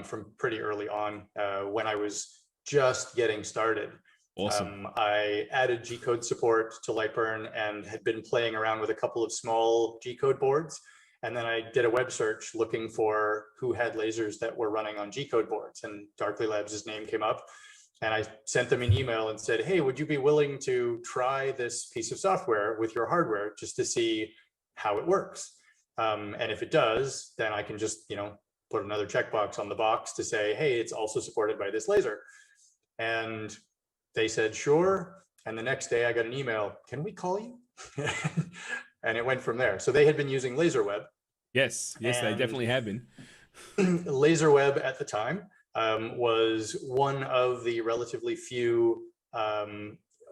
from pretty early on when I was just getting started. Awesome. I added G-code support to Lightburn and had been playing around with a couple of small G-code boards. And then I did a web search looking for who had lasers that were running on G-code boards, and Darkly Labs' name came up. And I sent them an email and said, hey, would you be willing to try this piece of software with your hardware just to see how it works? And if it does, then I can just, put another checkbox on the box to say, hey, it's also supported by this laser. And they said, sure. And the next day I got an email, can we call you? And it went from there. So they had been using LaserWeb. Yes, they definitely have been. LaserWeb at the time was one of the relatively few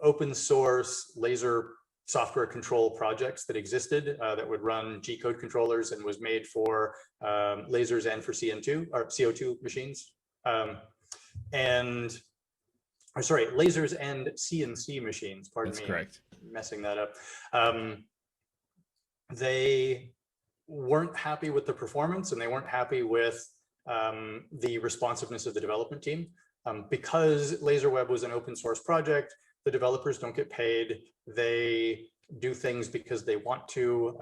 open source laser software control projects that existed that would run G-code controllers and was made for lasers and for CO2 machines. Lasers and CNC machines, pardon me. That's correct. I'm messing that up. They weren't happy with the performance, and they weren't happy with the responsiveness of the development team. Because LaserWeb was an open source project, the developers don't get paid. They do things because they want to.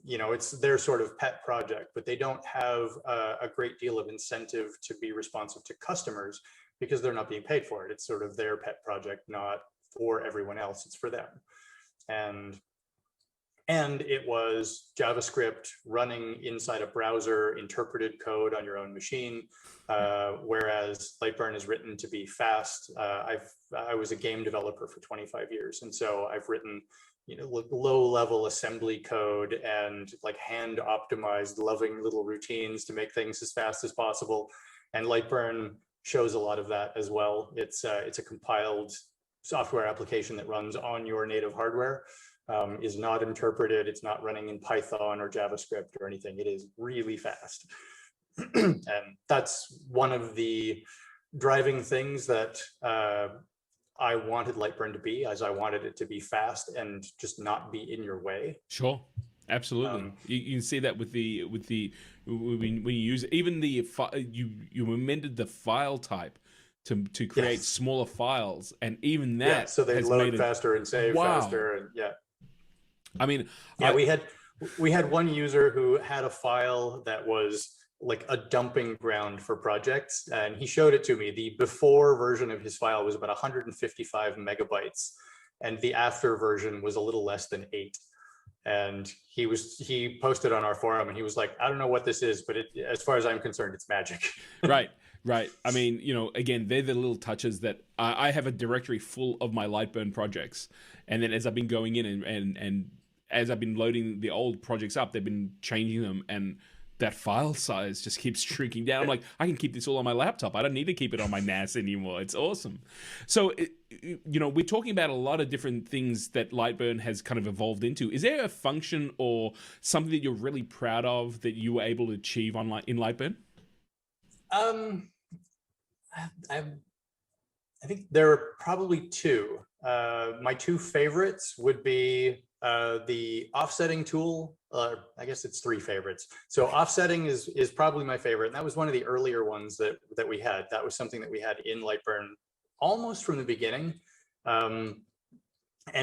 It's their sort of pet project, but they don't have a great deal of incentive to be responsive to customers because they're not being paid for it. It's sort of their pet project, not for everyone else. It's for them. And it was JavaScript running inside a browser, interpreted code on your own machine, whereas Lightburn is written to be fast. I was a game developer for 25 years, and so I've written low-level assembly code and like hand-optimized, loving little routines to make things as fast as possible. And Lightburn shows a lot of that as well. It's a compiled software application that runs on your native hardware. Is not interpreted. It's not running in Python or JavaScript or anything. It is really fast. And that's one of the driving things that I wanted Lightburn to be, as I wanted it to be fast and just not be in your way. Sure. Absolutely. You can see that with the when you use even the you amended the file type to create smaller files, and even that so they load faster and save faster, and I mean, we had one user who had a file that was like a dumping ground for projects, and he showed it to me. The before version of his file was about 155 megabytes, and the after version was a little less than 8. And he posted on our forum, and he was like, I don't know what this is, but as far as I'm concerned, it's magic. Right. I mean, again, they're the little touches that I have a directory full of my Lightburn projects. And then as I've been going in and as I've been loading the old projects up, they've been changing them, and that file size just keeps shrinking down. I'm like, I can keep this all on my laptop. I don't need to keep it on my NAS anymore. It's awesome. So, we're talking about a lot of different things that Lightburn has kind of evolved into. Is there a function or something that you're really proud of that you were able to achieve in Lightburn? I think there are probably two. My two favorites would be the offsetting tool. I guess it's three favorites. So offsetting is probably my favorite. And that was one of the earlier ones that we had. That was something that we had in Lightburn almost from the beginning. And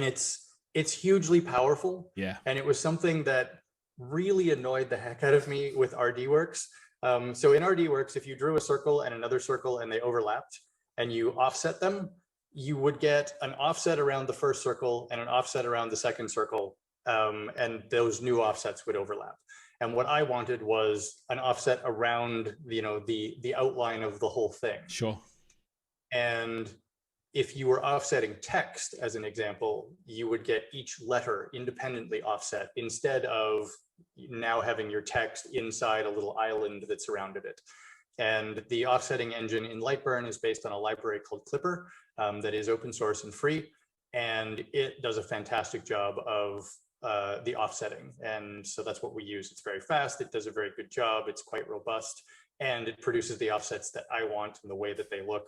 it's hugely powerful. Yeah. And it was something that really annoyed the heck out of me with RDWorks. So in RDWorks, if you drew a circle and another circle and they overlapped and you offset them, you would get an offset around the first circle and an offset around the second circle, and those new offsets would overlap. And what I wanted was an offset around, the outline of the whole thing. Sure. And if you were offsetting text, as an example, you would get each letter independently offset instead of now having your text inside a little island that surrounded it. And the offsetting engine in Lightburn is based on a library called Clipper that is open source and free. And it does a fantastic job of the offsetting. And so that's what we use. It's very fast. It does a very good job. It's quite robust. And it produces the offsets that I want and the way that they look.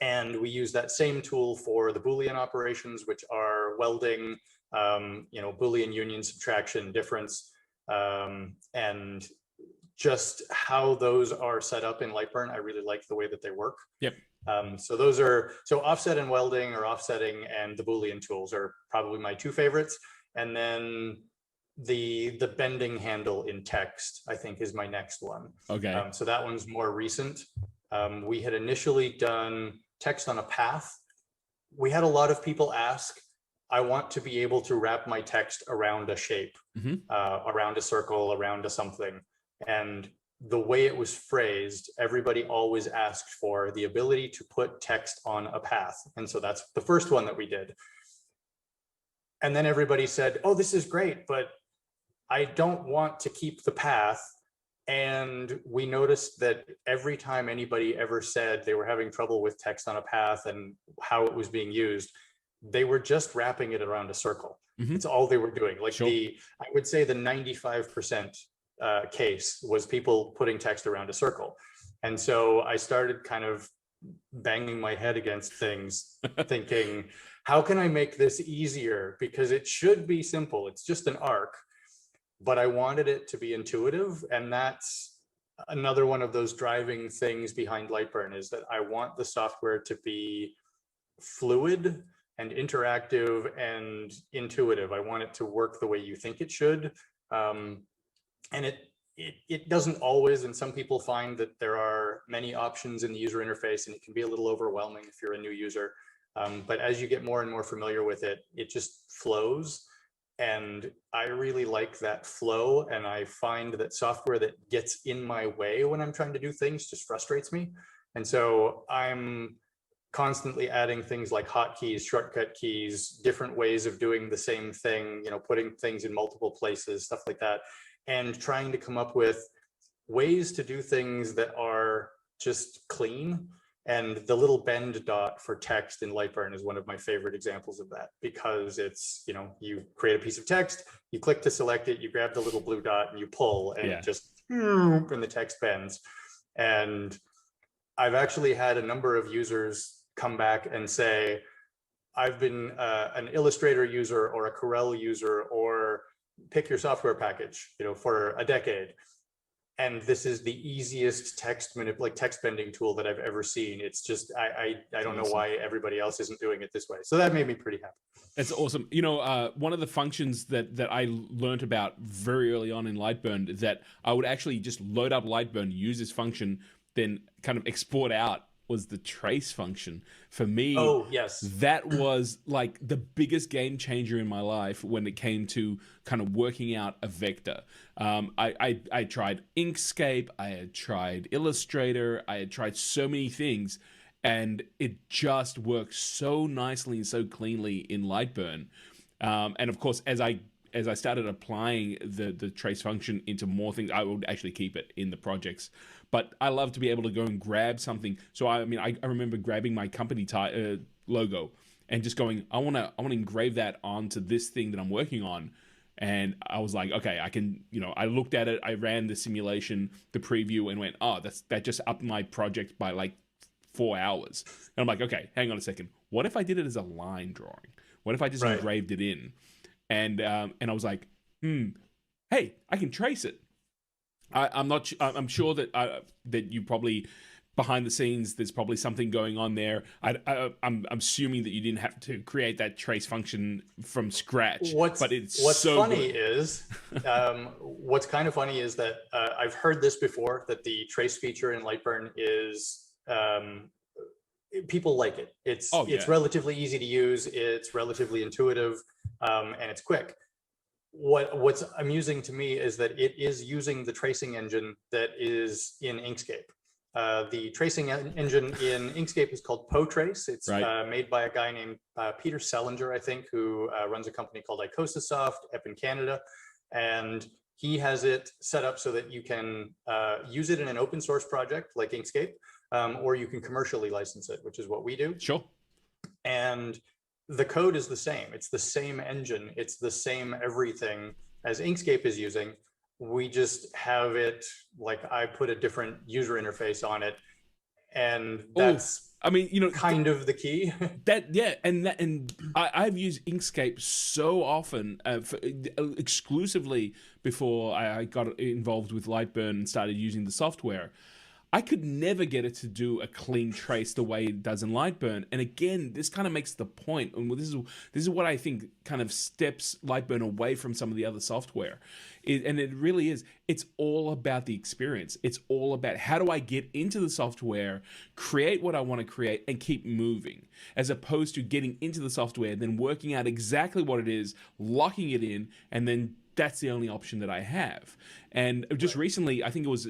And we use that same tool for the Boolean operations, which are welding, Boolean union, subtraction, difference, and just how those are set up in Lightburn. I really like the way that they work. Yep. So offset and welding, or offsetting and the Boolean tools, are probably my two favorites. And then the bending handle in text, I think, is my next one. Okay. So that one's more recent. We had initially done text on a path. We had a lot of people ask, I want to be able to wrap my text around a shape, around a circle, around a something. And the way it was phrased, everybody always asked for the ability to put text on a path. And so that's the first one that we did. And then everybody said, oh, this is great, but I don't want to keep the path. And we noticed that every time anybody ever said they were having trouble with text on a path and how it was being used, they were just wrapping it around a circle. Mhm. It's all they were doing. Like Sure. I would say the 95% case was people putting text around a circle. And so I started kind of banging my head against things, thinking, how can I make this easier? Because it should be simple. It's just an arc, but I wanted it to be intuitive. And that's another one of those driving things behind Lightburn, is that I want the software to be fluid and interactive and intuitive. I want it to work the way you think it should. And it doesn't always, and some people find that there are many options in the user interface and it can be a little overwhelming if you're a new user. But as you get more and more familiar with it, it just flows. And I really like that flow. And I find that software that gets in my way when I'm trying to do things just frustrates me. And so I'm constantly adding things like hotkeys, shortcut keys, different ways of doing the same thing, you know, putting things in multiple places, stuff like that, and trying to come up with ways to do things that are just clean. And the little bend dot for text in Lightburn is one of my favorite examples of that, because it's, you know, you create a piece of text, you click to select it, you grab the little blue dot and you pull, and it just, and the text bends. And I've actually had a number of users come back and say, I've been an Illustrator user or a Corel user or pick your software package, you know, for a decade. And this is the easiest text bending tool that I've ever seen. It's just, I don't know why everybody else isn't doing it this way. So that made me pretty happy. That's awesome. You know, one of the functions that I learned about very early on in Lightburn is that I would actually just load up Lightburn, use this function, then kind of export out, was the trace function. For me, oh yes, that was like the biggest game changer in my life when it came to kind of working out a vector. I tried Inkscape, I had tried Illustrator, I had tried so many things, and it just works so nicely and so cleanly in Lightburn. And of course, as I started applying the trace function into more things, I would actually keep it in the projects. But I love to be able to go and grab something. So I mean, I remember grabbing my company logo and just going, I want to engrave that onto this thing that I'm working on. And I was like, okay, I can, you know, I looked at it, I ran the simulation, the preview, and went, oh, that just upped my project by like 4 hours. And I'm like, okay, hang on a second. What if I did it as a line drawing? What if I just engraved it in? And I was like, hey, I can trace it. I'm sure that that you probably, behind the scenes, there's probably something going on there. I'm assuming that you didn't have to create that trace function from scratch. What's so funny is, what's kind of funny is that I've heard this before, that the trace feature in Lightburn is, people like it. It's relatively easy to use. It's relatively intuitive, and it's quick. What's amusing to me is that it is using the tracing engine that is in Inkscape. The tracing engine in Inkscape is called PoTrace. It's made by a guy named Peter Selinger, I think, who runs a company called Icosasoft up in Canada. And he has it set up so that you can use it in an open source project like Inkscape, or you can commercially license it, which is what we do. Sure. And the code is the same. It's the same engine. It's the same everything as Inkscape is using. We just have it, like, I put a different user interface on it, and that's, I mean, you know, kind of the key. and I've used Inkscape so often, exclusively before I got involved with Lightburn and started using the software. I could never get it to do a clean trace the way it does in Lightburn. And again, this kind of makes the point, and this is what I think kind of steps Lightburn away from some of the other software. And it really is. It's all about the experience. It's all about, how do I get into the software, create what I want to create, and keep moving, as opposed to getting into the software, then working out exactly what it is, locking it in, and then that's the only option that I have. And just recently, I think it was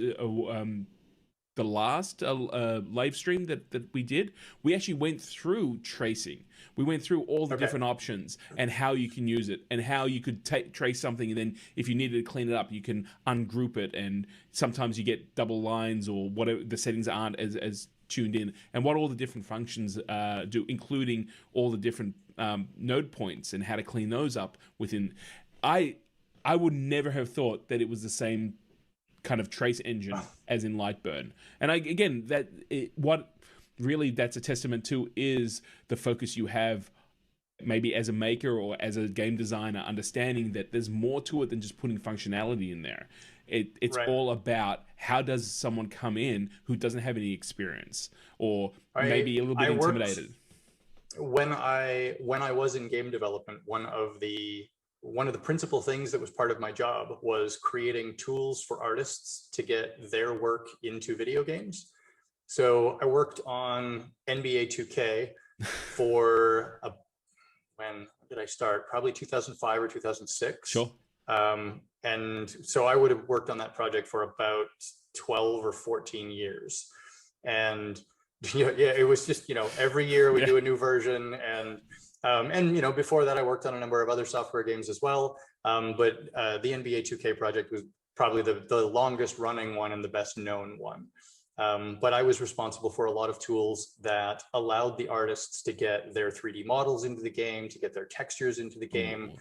the last live stream that we did, we actually went through tracing. We went through all the different options and how you can use it, and how you could trace something, and then if you needed to clean it up, you can ungroup it, and sometimes you get double lines or whatever, the settings aren't as tuned in, and what all the different functions do, including all the different node points and how to clean those up within. I would never have thought that it was the same kind of trace engine as in Lightburn. And what really that's a testament to is the focus you have maybe as a maker or as a game designer, understanding that there's more to it than just putting functionality in there. It's all about how does someone come in who doesn't have any experience or maybe a little bit intimidated. When I was in game development, one of the principal things that was part of my job was creating tools for artists to get their work into video games. So I worked on NBA 2K for when did I start? Probably 2005 or 2006. Sure. And so I would have worked on that project for about 12 or 14 years. And it was just, every year we do a new version. And before that, I worked on a number of other software games as well. But the NBA 2K project was probably the longest running one and the best known one. But I was responsible for a lot of tools that allowed the artists to get their 3D models into the game, to get their textures into the game,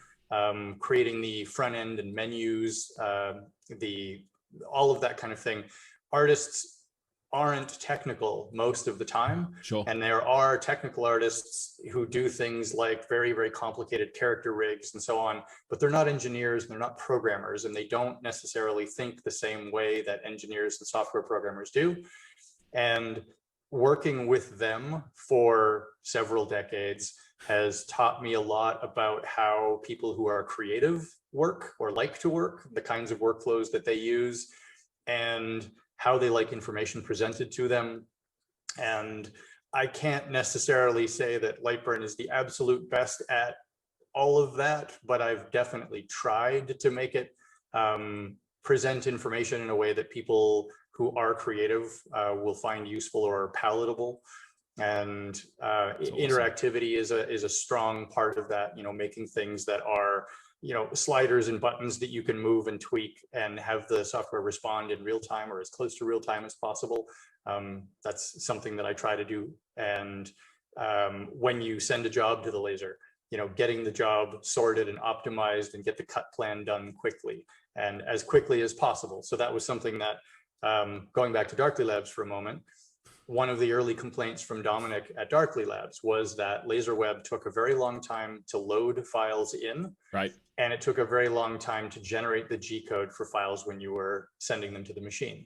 creating the front end and menus, all of that kind of thing. Artists aren't technical most of the time. Sure. And there are technical artists who do things like very, very complicated character rigs and so on, but they're not engineers and they're not programmers, and they don't necessarily think the same way that engineers and software programmers do. And working with them for several decades has taught me a lot about how people who are creative work or like to work, the kinds of workflows that they use, and how they like information presented to them. And I can't necessarily say that Lightburn is the absolute best at all of that, but I've definitely tried to make it present information in a way that people who are creative will find useful or palatable. And interactivity is a strong part of that, making things that are sliders and buttons that you can move and tweak and have the software respond in real time or as close to real time as possible. That's something that I try to do. And when you send a job to the Laser, getting the job sorted and optimized and get the cut plan done quickly and as quickly as possible. So that was something that, going back to Darkly Labs for a moment, one of the early complaints from Dominic at Darkly Labs was that LaserWeb took a very long time to load files in. Right. And it took a very long time to generate the G code for files when you were sending them to the machine.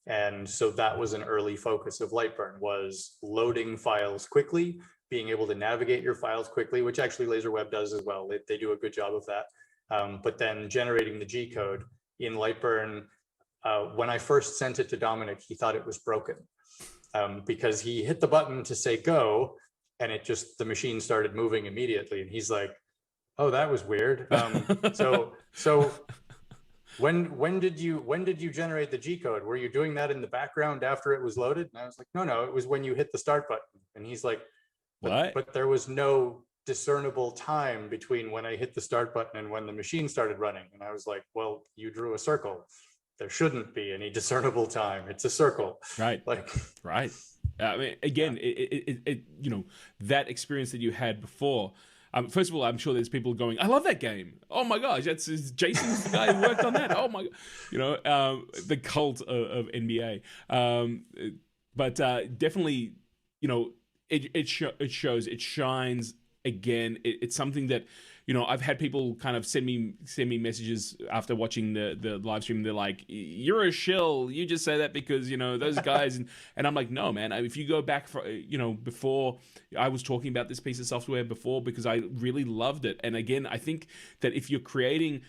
And so that was an early focus of Lightburn, was loading files quickly, being able to navigate your files quickly, which actually LaserWeb does as well. They do a good job of that. But then generating the G code in Lightburn, when I first sent it to Dominic, he thought it was broken. Because he hit the button to say go, and the machine started moving immediately. And he's like, "Oh, that was weird." So when did you generate the G code? Were you doing that in the background after it was loaded? And I was like, no, it was when you hit the start button. And he's like, "What?" But there was no discernible time between when I hit the start button and when the machine started running. And I was like, "Well, you drew a circle. There shouldn't be any discernible time. It's a circle." Right. Right. I mean, again, that experience that you had before. First of all, I'm sure there's people going, "I love that game. Oh my gosh, Jason's the guy who worked on that. Oh my god," the cult of NBA. But definitely, it shows, it shines again. It's something that, I've had people kind of send me messages after watching the live stream. They're like, "You're a shill. You just say that because, those guys." And I'm like, no, man, if you go back for, before I was talking about this piece of software before, because I really loved it. And again, I think that if you're creating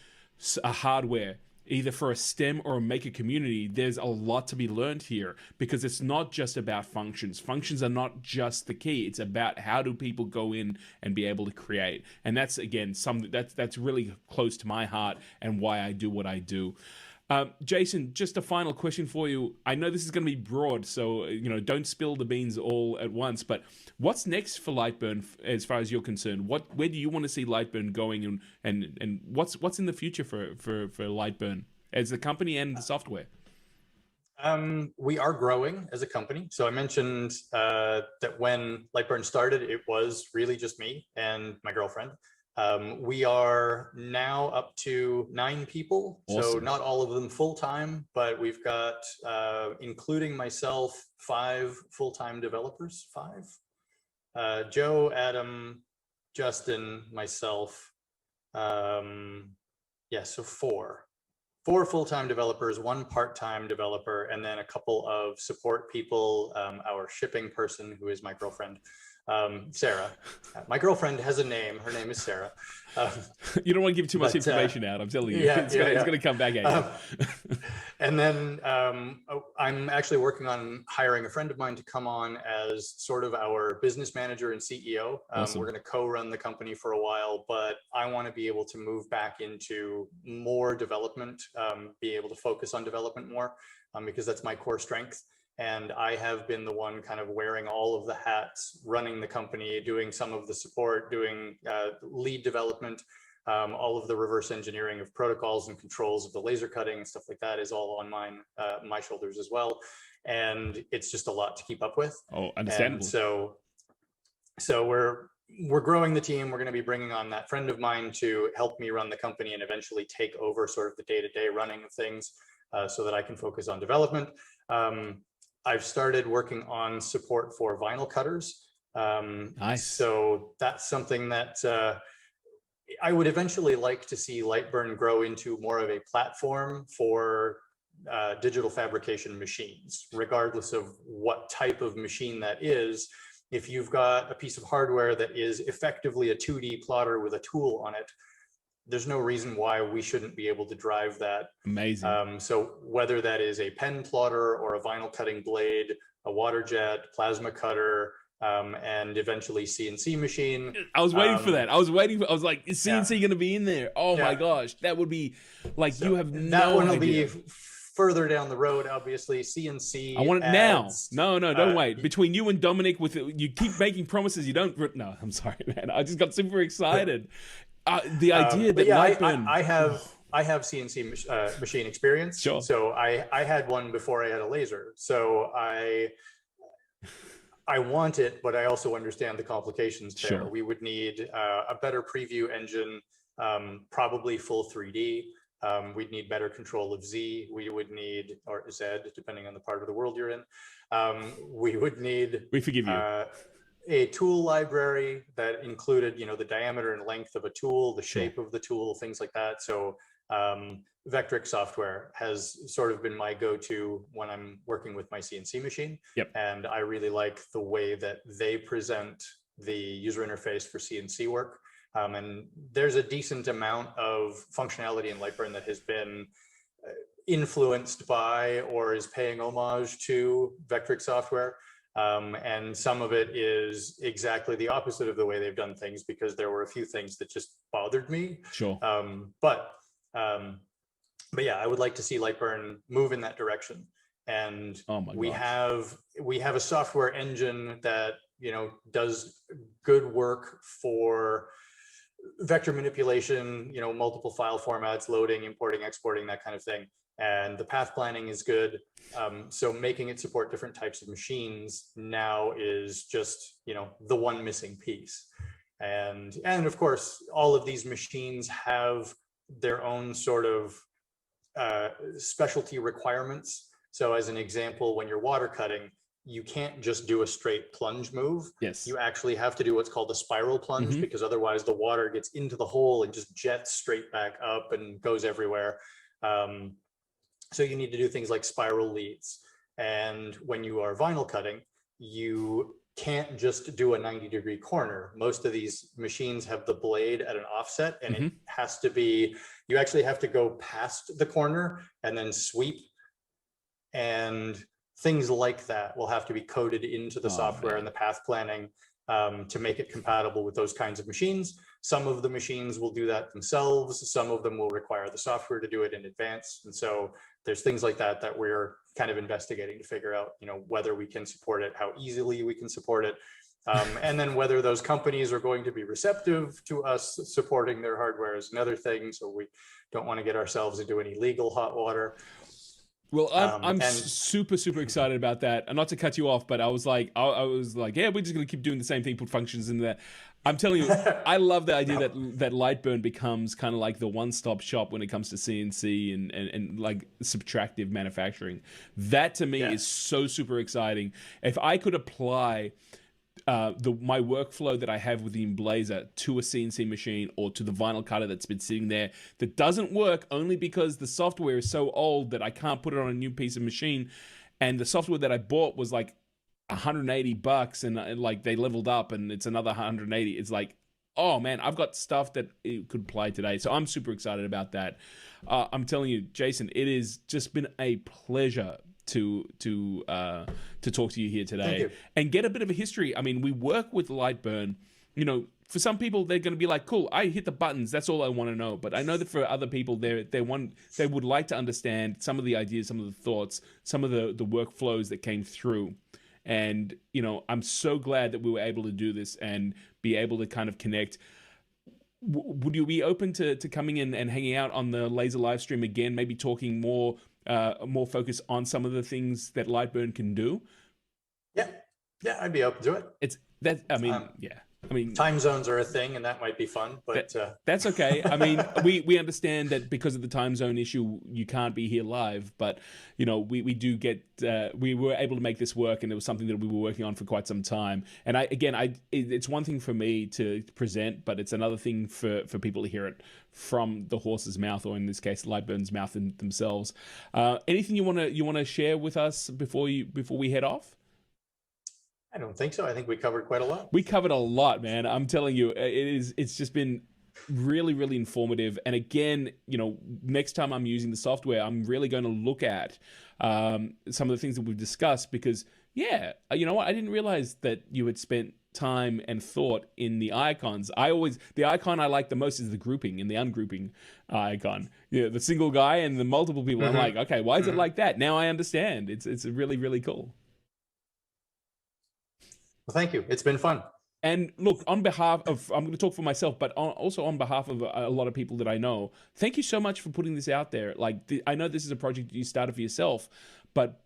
a hardware, either for a STEM or a maker community, there's a lot to be learned here, because it's not just about functions. Functions are not just the key. It's about how do people go in and be able to create. And that's, again, something that's really close to my heart and why I do what I do. Jason, just a final question for you. I know this is going to be broad, so don't spill the beans all at once. But what's next for Lightburn, as far as you're concerned? Where do you want to see Lightburn going, and what's in the future for Lightburn as a company and the software? We are growing as a company. So I mentioned that when Lightburn started, it was really just me and my girlfriend. We are now up to 9 people. Awesome. So not all of them full-time, but we've got, including myself, 5 full-time developers, 5. Joe, Adam, Justin, myself. Yeah, so 4 full-time developers, 1 part-time developer, and then a couple of support people. Our shipping person, who is my girlfriend, Sarah. My girlfriend has a name. Her name is Sarah. You don't want to give too much information out. I'm telling you, it's going to come back at you. And then I'm actually working on hiring a friend of mine to come on as sort of our business manager and CEO. Awesome. We're going to co-run the company for a while, but I want to be able to move back into more development, be able to focus on development more, because that's my core strength. And I have been the one kind of wearing all of the hats, running the company, doing some of the support, doing lead development. All of the reverse engineering of protocols and controls of the laser cutting and stuff like that is all on my shoulders as well. And it's just a lot to keep up with. Oh, understandable. And so we're growing the team. We're going to be bringing on that friend of mine to help me run the company and eventually take over sort of the day-to-day running of things, so that I can focus on development. I've started working on support for vinyl cutters. Nice. So that's something that I would eventually like to see Lightburn grow into more of a platform for digital fabrication machines, regardless of what type of machine that is. If you've got a piece of hardware that is effectively a 2D plotter with a tool on it, there's no reason why we shouldn't be able to drive that. Amazing. So whether that is a pen plotter or a vinyl cutting blade, a water jet, plasma cutter, and eventually CNC machine. I was waiting for that. I was like, is CNC going to be in there? Oh my gosh, that would be like, so you have no that one will idea. Be further down the road, obviously. CNC. I want it now. No, don't wait. Between you and Dominic, you keep making promises. You don't. No, I'm sorry, man. I just got super excited. The idea that Lightburn... I have CNC machine experience. Sure. So I had one before I had a laser. So I want it, but I also understand the complications there. Sure. We would need a better preview engine, probably full 3D. We'd need better control of Z. We would need, or Z, depending on the part of the world you're in. We would need... We forgive you. A tool library that included, the diameter and length of a tool, the shape of the tool, things like that. So Vectric software has sort of been my go-to when I'm working with my CNC machine. Yep. And I really like the way that they present the user interface for CNC work. And there's a decent amount of functionality in Lightburn that has been influenced by or is paying homage to Vectric software. And some of it is exactly the opposite of the way they've done things, because there were a few things that just bothered me. Sure. But yeah, I would like to see Lightburn move in that direction. And we have a software engine that, does good work for vector manipulation, multiple file formats, loading, importing, exporting, that kind of thing. And the path planning is good. So making it support different types of machines now is just, the one missing piece. And of course, all of these machines have their own sort of specialty requirements. So as an example, when you're water cutting, you can't just do a straight plunge move. Yes. You actually have to do what's called a spiral plunge, because otherwise the water gets into the hole and just jets straight back up and goes everywhere. So you need to do things like spiral leads. And when you are vinyl cutting, you can't just do a 90-degree corner. Most of these machines have the blade at an offset, and it has to be, you actually have to go past the corner and then sweep. And things like that will have to be coded into the software and the path planning to make it compatible with those kinds of machines. Some of the machines will do that themselves. Some of them will require the software to do it in advance. And so there's things like that that we're kind of investigating to figure out, whether we can support it, how easily we can support it, and then whether those companies are going to be receptive to us supporting their hardware is another thing. So we don't want to get ourselves into any legal hot water. Well, I'm And super excited about that. And not to cut you off, but I was like, yeah, we're just gonna keep doing the same thing, put functions in there. I'm telling you, I love the idea that Lightburn becomes kind of like the one-stop shop when it comes to CNC and like subtractive manufacturing. That to me is so super exciting. If I could apply my workflow that I have with the Emblazer to a CNC machine or to the vinyl cutter that's been sitting there that doesn't work only because the software is so old that I can't put it on a new piece of machine, and the software that I bought was like $180 and like they leveled up and it's another 180. It's like, oh man, I've got stuff that it could play today. So I'm super excited about that. I'm telling you, Jason, it has just been a pleasure to talk to you here today and get a bit of a history. I mean, we work with Lightburn. You know, for some people, they're going to be like, cool, I hit the buttons. That's all I want to know. But I know that for other people, they would like to understand some of the ideas, some of the thoughts, some of the workflows that came through. And, you know, I'm so glad that we were able to do this and be able to kind of connect. Would you be open to coming in and hanging out on the Laser Livestream again, maybe talking more focus on some of the things that Lightburn can do? Yeah, I'd be open to it. I mean, time zones are a thing, and that might be fun, but that's okay. I mean, we understand that because of the time zone issue, you can't be here live, but you know, we do get we were able to make this work, and it was something that we were working on for quite some time. And it's one thing for me to present, but it's another thing for people to hear it from the horse's mouth, or in this case, Lightburn's mouth themselves. Anything you want to share with us before we head off? I don't think so. I think we covered quite a lot. We covered a lot, man. I'm telling you, it's just been really, really informative. And again, you know, next time I'm using the software, I'm really going to look at some of the things that we've discussed because, yeah, you know what? I didn't realize that you had spent time and thought in the icons. The icon I like the most is the grouping and the ungrouping icon. Yeah, the single guy and the multiple people. I'm like, okay, why is it like that? Now I understand. It's really, really cool. Well, thank you. It's been fun. And look, on behalf of, I'm going to talk for myself, but also on behalf of a lot of people that I know, thank you so much for putting this out there. Like, I know this is a project you started for yourself, but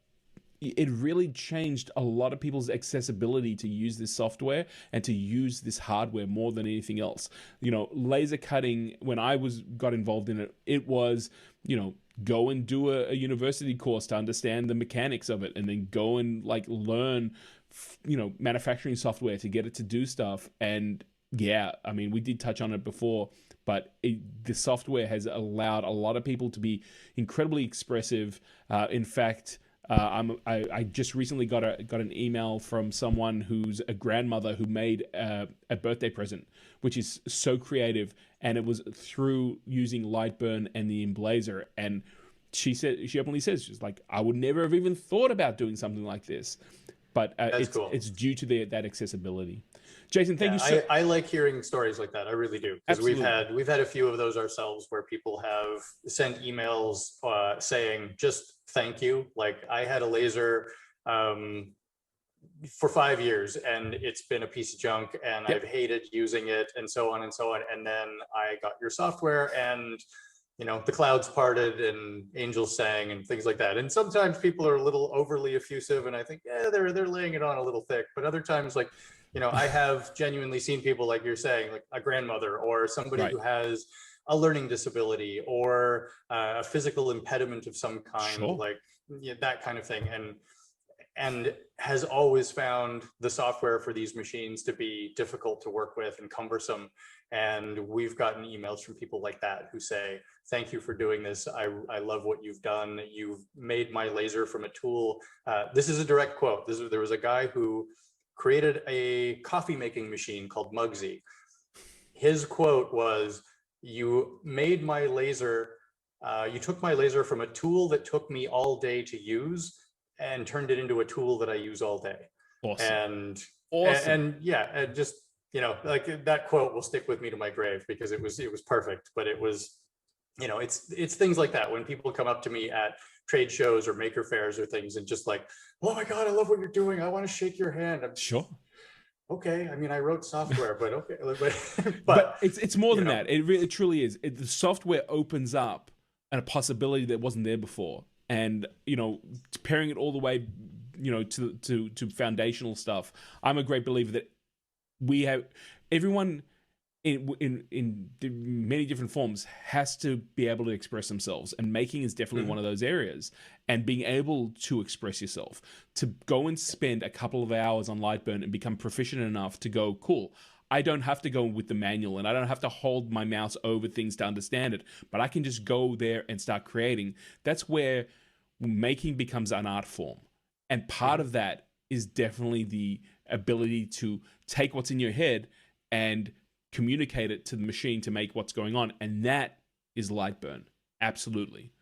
it really changed a lot of people's accessibility to use this software and to use this hardware more than anything else. You know, laser cutting, when I got involved in it, it was, you know, go and do a university course to understand the mechanics of it, and then go and like learn, you know, manufacturing software to get it to do stuff. And yeah, I mean, we did touch on it before, but the software has allowed a lot of people to be incredibly expressive. In fact, I just recently got an email from someone who's a grandmother who made a birthday present, which is so creative, and it was through using Lightburn and the Emblazer. And she openly says, she's like, I would never have even thought about doing something like this. But cool. It's due to that accessibility. Jason, thank you so. I like hearing stories like that. I really do, because we've had a few of those ourselves where people have sent emails saying just thank you. Like, I had a laser for 5 years and it's been a piece of junk, and I've hated using it, and so on and so on. And then I got your software, and you know, the clouds parted and angels sang and things like that. And sometimes people are a little overly effusive, and I think, yeah, they're laying it on a little thick. But other times, like, you know, I have genuinely seen people, like you're saying, like a grandmother or somebody who has a learning disability or a physical impediment of some kind, like that kind of thing. And has always found the software for these machines to be difficult to work with and cumbersome. And we've gotten emails from people like that who say, thank you for doing this. I love what you've done. You've made my laser from a tool. This is a direct quote. There was a guy who created a coffee making machine called Mugsy. His quote was, you made my laser, you took my laser from a tool that took me all day to use and turned it into a tool that I use all day. Awesome. And yeah, and just, you know, like that quote will stick with me to my grave, because it was perfect. But it was, you know, it's things like that when people come up to me at trade shows or maker fairs or things and just like, oh my God, I love what you're doing. I want to shake your hand. I'm sure. Okay. I mean, I wrote software, but okay. but it's more than that. It really truly is. The software opens up a possibility that wasn't there before. and pairing it all the way, to foundational stuff. I'm a great believer that we have everyone in many different forms has to be able to express themselves, and making is definitely one of those areas. And being able to express yourself, to go and spend a couple of hours on Lightburn and become proficient enough to go, cool, I don't have to go with the manual and I don't have to hold my mouse over things to understand it, but I can just go there and start creating. That's where making becomes an art form. And part of that is definitely the ability to take what's in your head and communicate it to the machine to make what's going on. And that is Lightburn. Absolutely.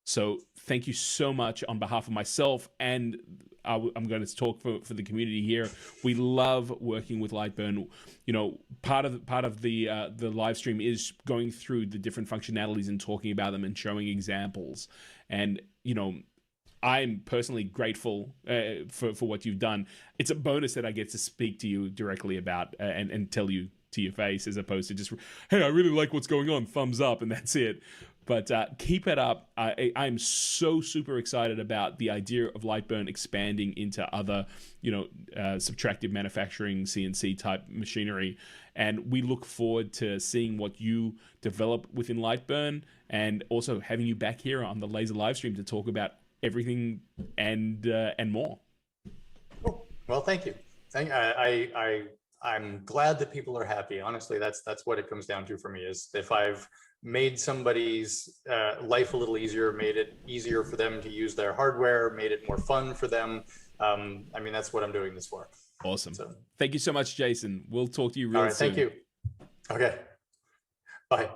So thank you so much on behalf of myself, and I'm going to talk for the community here. We love working with Lightburn. Part of the live stream is going through the different functionalities and talking about them and showing examples. And I'm personally grateful for what you've done. It's a bonus that I get to speak to you directly about and tell you to your face, as opposed to just, hey, I really like what's going on, thumbs up, and that's it. But keep it up. I'm so super excited about the idea of Lightburn expanding into other, subtractive manufacturing, CNC type machinery. And we look forward to seeing what you develop within Lightburn, and also having you back here on the Laser Livestream to talk about everything and more. Cool. Well, thank you. I'm glad that people are happy. Honestly, that's what it comes down to for me, is if I've made somebody's life a little easier, made it easier for them to use their hardware, made it more fun for them. That's what I'm doing this for. Awesome. So, thank you so much, Jason. We'll talk to you real soon. Thank you. Okay. Bye.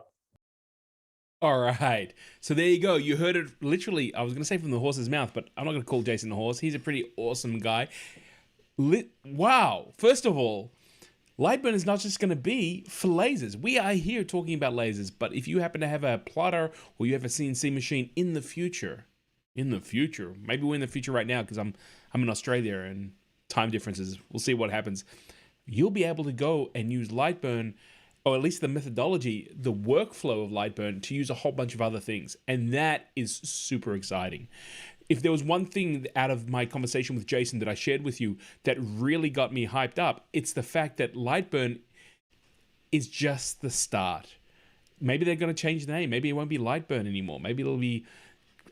All right. So there you go. You heard it literally, I was going to say from the horse's mouth, but I'm not going to call Jason the horse. He's a pretty awesome guy. Wow. First of all, Lightburn is not just going to be for lasers. We are here talking about lasers, but if you happen to have a plotter or you have a CNC machine in the future, maybe we're in the future right now because I'm in Australia and time differences, we'll see what happens. You'll be able to go and use Lightburn, or at least the methodology, the workflow of Lightburn, to use a whole bunch of other things. And that is super exciting. If there was one thing out of my conversation with Jason that I shared with you that really got me hyped up, it's the fact that Lightburn is just the start. Maybe they're going to change the name. Maybe it won't be Lightburn anymore. Maybe it'll be,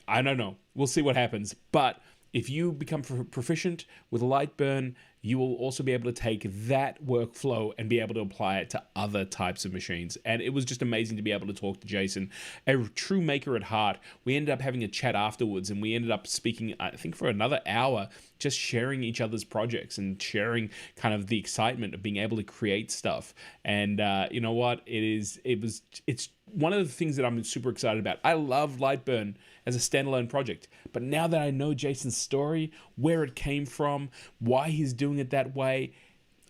I don't know. We'll see what happens. But if you become proficient with Lightburn, you will also be able to take that workflow and be able to apply it to other types of machines. And it was just amazing to be able to talk to Jason, a true maker at heart. We ended up having a chat afterwards, and we ended up speaking, I think, for another hour, just sharing each other's projects and sharing kind of the excitement of being able to create stuff. And you know what? It's one of the things that I'm super excited about. I love Lightburn as a standalone project, but now that I know Jason's story, where it came from, why he's doing it that way,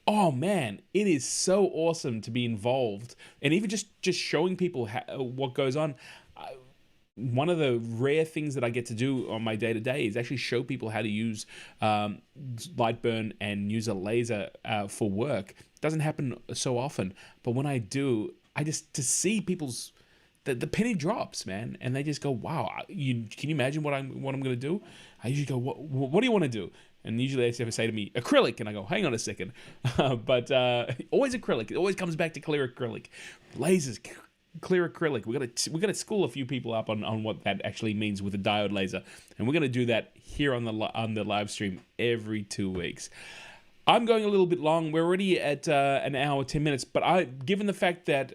oh man, it is so awesome to be involved. And even just showing people what goes on. One of the rare things that I get to do on my day-to-day is actually show people how to use Lightburn and use a laser for work. It doesn't happen so often, but when I do, to see people's the penny drops, man, and they just go, "Wow, can you imagine what I'm going to do?" I usually go, "What do you want to do?" And usually they say to me, "Acrylic," and I go, "Hang on a second," but always acrylic. It always comes back to clear acrylic, lasers. Clear acrylic. We're gonna school a few people up on what that actually means with a diode laser, and we're gonna do that here on the live stream every 2 weeks. I'm going a little bit long. We're already at an hour 10 minutes, but given the fact that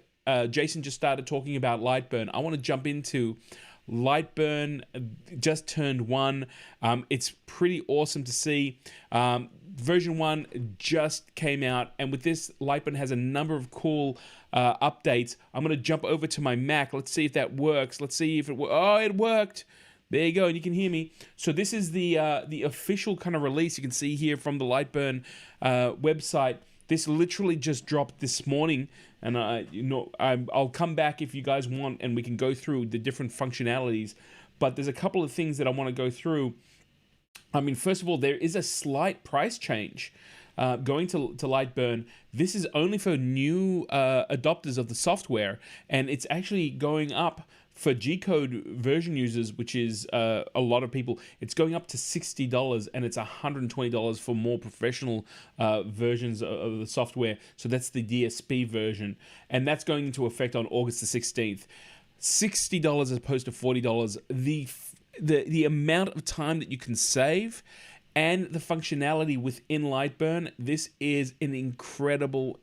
Jason just started talking about Lightburn, I want to jump into Lightburn. Just turned 1. It's pretty awesome to see. Version 1 just came out, and with this, Lightburn has a number of cool updates. I'm going to jump over to my Mac. Let's see if that works. Let's see if it works. Oh, it worked. There you go, and you can hear me. So this is the official kind of release. You can see here from the Lightburn website. This literally just dropped this morning, and I'll come back if you guys want, and we can go through the different functionalities. But there's a couple of things that I want to go through. I mean, first of all, there is a slight price change. going to Lightburn, this is only for new adopters of the software, and it's actually going up for G-code version users, which is a lot of people. It's going up to $60, and it's $120 for more professional versions of the software. So that's the DSP version, and that's going into effect on August the 16th. $60 as opposed to $40. The amount of time that you can save and the functionality within Lightburn, this is an incredible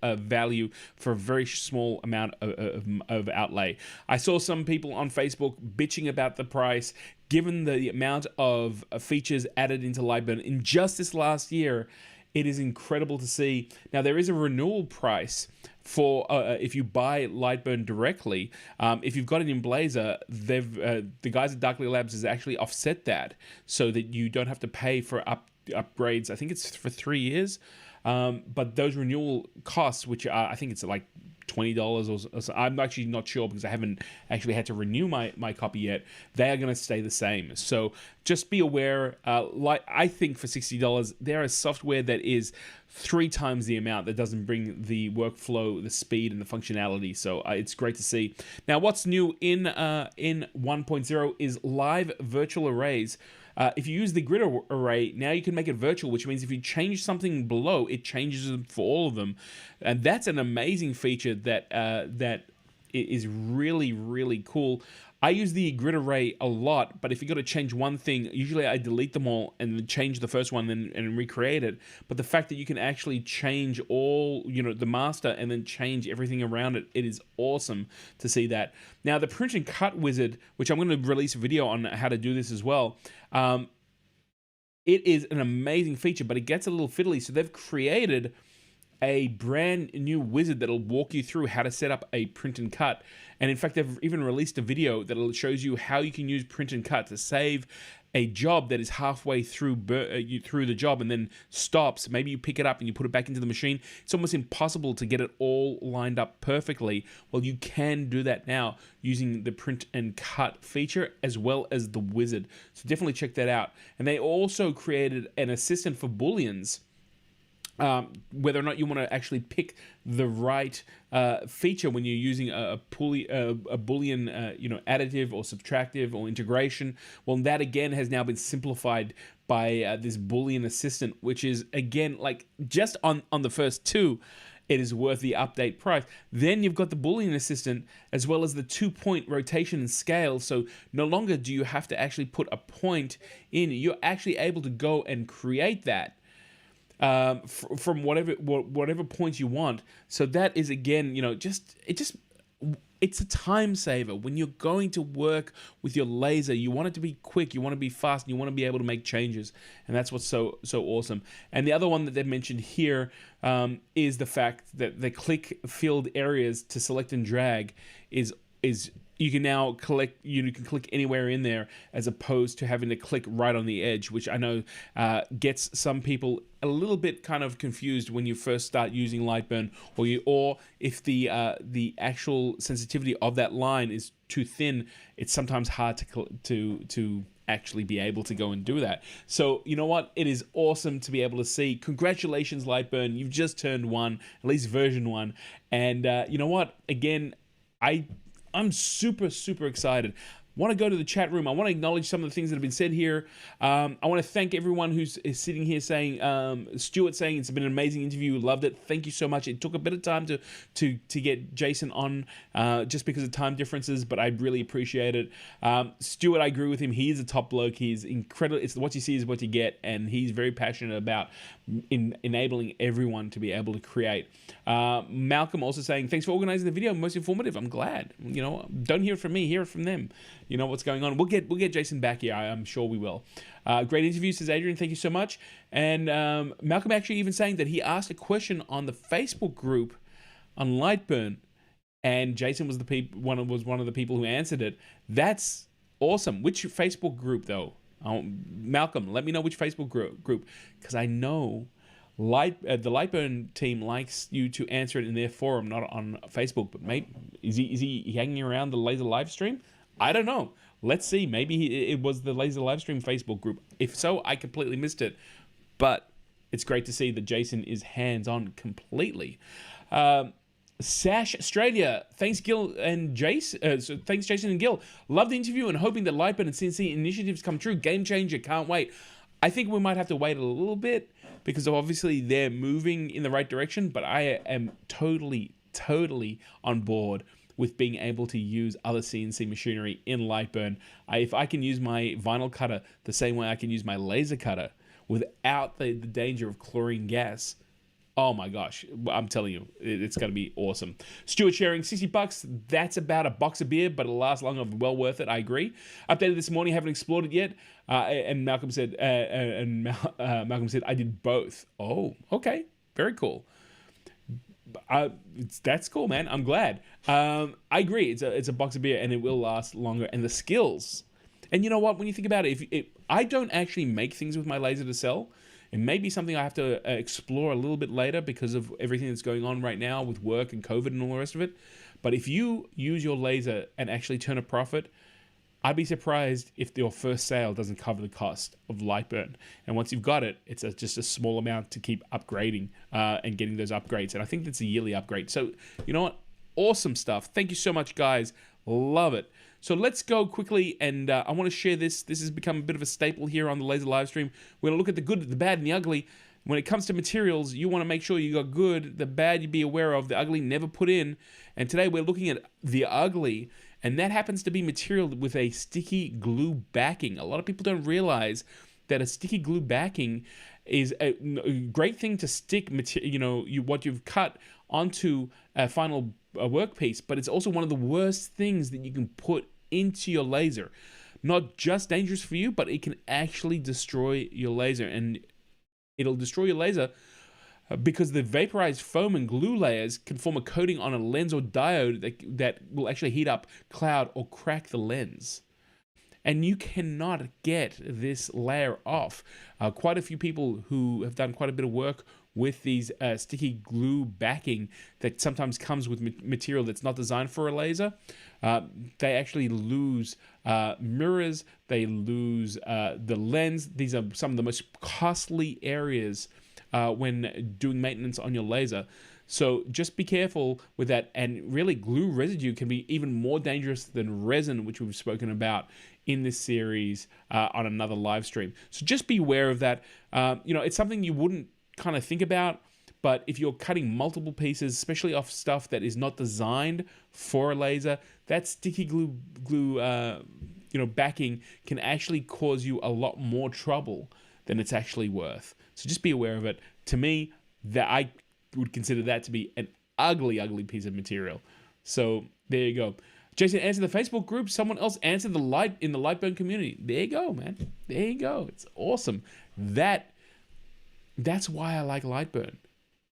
value for a very small amount of outlay. I saw some people on Facebook bitching about the price, given the amount of features added into Lightburn in just this last year. It is incredible to see. Now, there is a renewal price for if you buy Lightburn directly. If you've got it in Blazor, the guys at Darkly Labs has actually offset that so that you don't have to pay for upgrades. I think it's for 3 years. But those renewal costs, which are, I think it's like $20 or so, I'm actually not sure because I haven't actually had to renew my copy yet. They are going to stay the same. So just be aware. I think for $60, there is software that is 3 times the amount that doesn't bring the workflow, the speed, and the functionality. So it's great to see. Now, what's new in 1.0 is live virtual arrays. If you use the grid array, now you can make it virtual, which means if you change something below, it changes them for all of them. And that's an amazing feature that is really cool. I use the grid array a lot, but if you got to change one thing, usually I delete them all and then change the first one and recreate it. But the fact that you can actually change all, the master and then change everything around it, it is awesome to see that. Now, the print and cut wizard, which I'm going to release a video on how to do this as well, it is an amazing feature, but it gets a little fiddly. So they've created a brand new wizard that'll walk you through how to set up a print and cut. And in fact, they've even released a video that shows you how you can use print and cut to save a job that is halfway through the job and then stops. Maybe you pick it up and you put it back into the machine. It's almost impossible to get it all lined up perfectly. Well, you can do that now using the print and cut feature as well as the wizard. So definitely check that out. And they also created an assistant for booleans. Whether or not you want to actually pick the right feature when you're using a Boolean, additive or subtractive or integration. Well, that again has now been simplified by this Boolean assistant, which is again like just on the first two, it is worth the update price. Then you've got the Boolean assistant as well as the 2-point rotation and scale. So no longer do you have to actually put a point in. You're actually able to go and create that from whatever points you want. So that is again, it's a time saver. When you're going to work with your laser, you want it to be quick, you want to be fast, and you want to be able to make changes. And that's what's so awesome. And the other one that they've mentioned here is the fact that the click filled areas to select and drag is you can now click anywhere in there as opposed to having to click right on the edge, which I know gets some people a little bit kind of confused when you first start using Lightburn, or if the actual sensitivity of that line is too thin, it's sometimes hard to actually be able to go and do that. So you know what? It is awesome to be able to see. Congratulations, Lightburn. You've just turned 1, at least version 1. And you know what? Again, I'm super excited. Want to go to the chat room. I want to acknowledge some of the things that have been said here. I want to thank everyone who's sitting here saying, Stuart saying it's been an amazing interview, loved it. Thank you so much. It took a bit of time to get Jason on just because of time differences, but I really appreciate it. Stuart, I agree with him. He is a top bloke. He's incredible. It's what you see is what you get, and he's very passionate about enabling everyone to be able to create. Malcolm also saying, thanks for organizing the video. Most informative. I'm glad. Don't hear it from me. Hear it from them. You know what's going on. We'll get Jason back here. I'm sure we will. Great interview, says Adrian. Thank you so much. And Malcolm actually even saying that he asked a question on the Facebook group on Lightburn, and Jason was one of the people who answered it. That's awesome. Which Facebook group though? Malcolm, let me know which Facebook group, because I know the Lightburn team likes you to answer it in their forum, not on Facebook. But mate, is he hanging around the Laser Livestream? I don't know. Let's see. Maybe it was the Laser Livestream Facebook group. If so, I completely missed it. But it's great to see that Jason is hands-on completely. Sash Australia, thanks Gil and Jace. Thanks Jason and Gil. Love the interview and hoping that Lightburn and CNC initiatives come true. Game changer, can't wait. I think we might have to wait a little bit because obviously they're moving in the right direction, but I am totally on board with being able to use other CNC machinery in Lightburn. If I can use my vinyl cutter the same way I can use my laser cutter without the danger of chlorine gas, oh my gosh, I'm telling you, it's going to be awesome. Stuart sharing $60. That's about a box of beer, but it'll last longer. Well worth it. I agree. Updated this morning. Haven't explored it yet. And Malcolm said, Malcolm said, I did both. Oh, okay, very cool. That's cool, man. I'm glad. I agree. It's a box of beer, and it will last longer. And the skills. And you know what? When you think about it, if I don't actually make things with my laser to sell. It may be something I have to explore a little bit later because of everything that's going on right now with work and COVID and all the rest of it. But if you use your laser and actually turn a profit, I'd be surprised if your first sale doesn't cover the cost of Lightburn. And once you've got it, it's just a small amount to keep upgrading and getting those upgrades. And I think that's a yearly upgrade. So, you know what? Awesome stuff. Thank you so much, guys. Love it. So let's go quickly, and I want to share this. This has become a bit of a staple here on the Laser Livestream. We're going to look at the good, the bad, and the ugly. When it comes to materials, you want to make sure you got good, the bad you be aware of, the ugly never put in. And today we're looking at the ugly, and that happens to be material with a sticky glue backing. A lot of people don't realize that a sticky glue backing is a great thing to stick what you've cut onto a final workpiece, but it's also one of the worst things that you can put into your laser. Not just dangerous for you, but it can actually destroy your laser, and it'll destroy your laser because the vaporized foam and glue layers can form a coating on a lens or diode that will actually heat up, cloud, or crack the lens. And you cannot get this layer off. Quite a few people who have done quite a bit of work with these sticky glue backing that sometimes comes with material that's not designed for a laser, they actually lose mirrors, they lose the lens. These are some of the most costly areas when doing maintenance on your laser. So just be careful with that. And really, glue residue can be even more dangerous than resin, which we've spoken about in this series on another live stream. So just be aware of that. It's something you wouldn't kind of think about, but if you're cutting multiple pieces, especially off stuff that is not designed for a laser, that sticky glue backing can actually cause you a lot more trouble than it's actually worth. So just be aware of it. To me, that I would consider that to be an ugly piece of material. So there you go. Jason answered the Facebook group. Someone else answered the light in the Lightburn community. There you go, man. There you go. It's awesome. That's why I like Lightburn.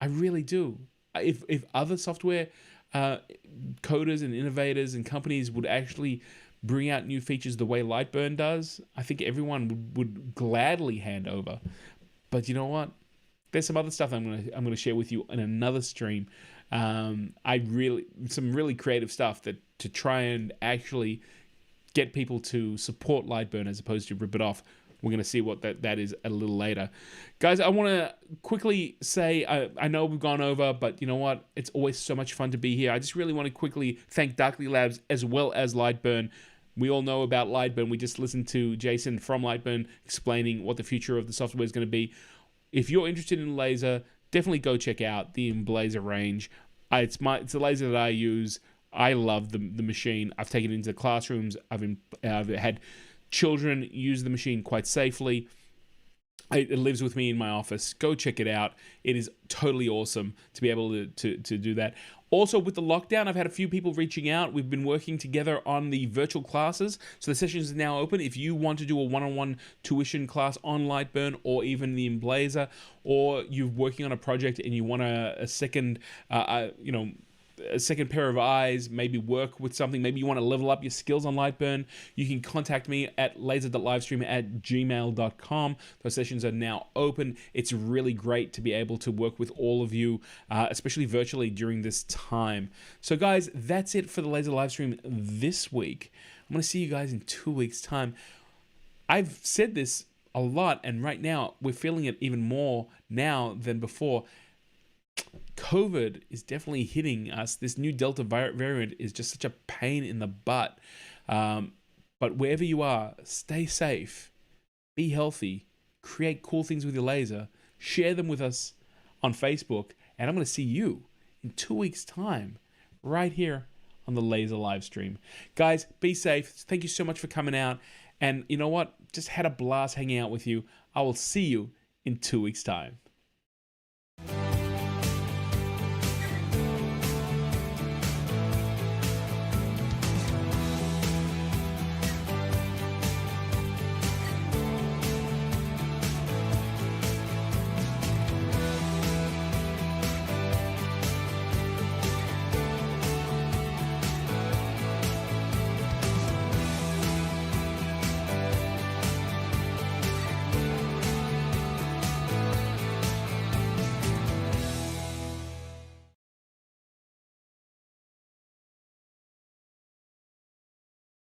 I really do. If other software coders and innovators and companies would actually bring out new features the way Lightburn does, I think everyone would gladly hand over. But you know what? There's some other stuff I'm gonna share with you in another stream. Some really creative stuff to try and actually get people to support Lightburn as opposed to rip it off. We're going to see what that is a little later. Guys, I want to quickly say, I know we've gone over, but you know what? It's always so much fun to be here. I just really want to quickly thank Darkly Labs as well as Lightburn. We all know about Lightburn. We just listened to Jason from Lightburn explaining what the future of the software is going to be. If you're interested in laser, definitely go check out the Emblazer range. It's the laser that I use. I love the machine. I've taken it into classrooms. I've had children use the machine quite safely. It lives with me in my office. Go check it out. It is totally awesome to be able to do that. Also, with the lockdown, I've had a few people reaching out. We've been working together on the virtual classes. So the session is now open. If you want to do a one-on-one tuition class on Lightburn or even the Emblazer, or you're working on a project and you want a second, a second pair of eyes, maybe work with something, maybe you want to level up your skills on Lightburn, you can contact me at laser.livestream@gmail.com. Those sessions are now open. It's really great to be able to work with all of you, especially virtually during this time. So guys, that's it for the Laser Livestream this week. I'm going to see you guys in 2 weeks' time. I've said this a lot. And right now, we're feeling it even more now than before. COVID is definitely hitting us. This new Delta variant is just such a pain in the butt. But wherever you are, stay safe, be healthy, create cool things with your laser, share them with us on Facebook, and I'm going to see you in 2 weeks' time right here on the Laser Livestream. Guys, be safe. Thank you so much for coming out. And you know what? Just had a blast hanging out with you. I will see you in 2 weeks' time.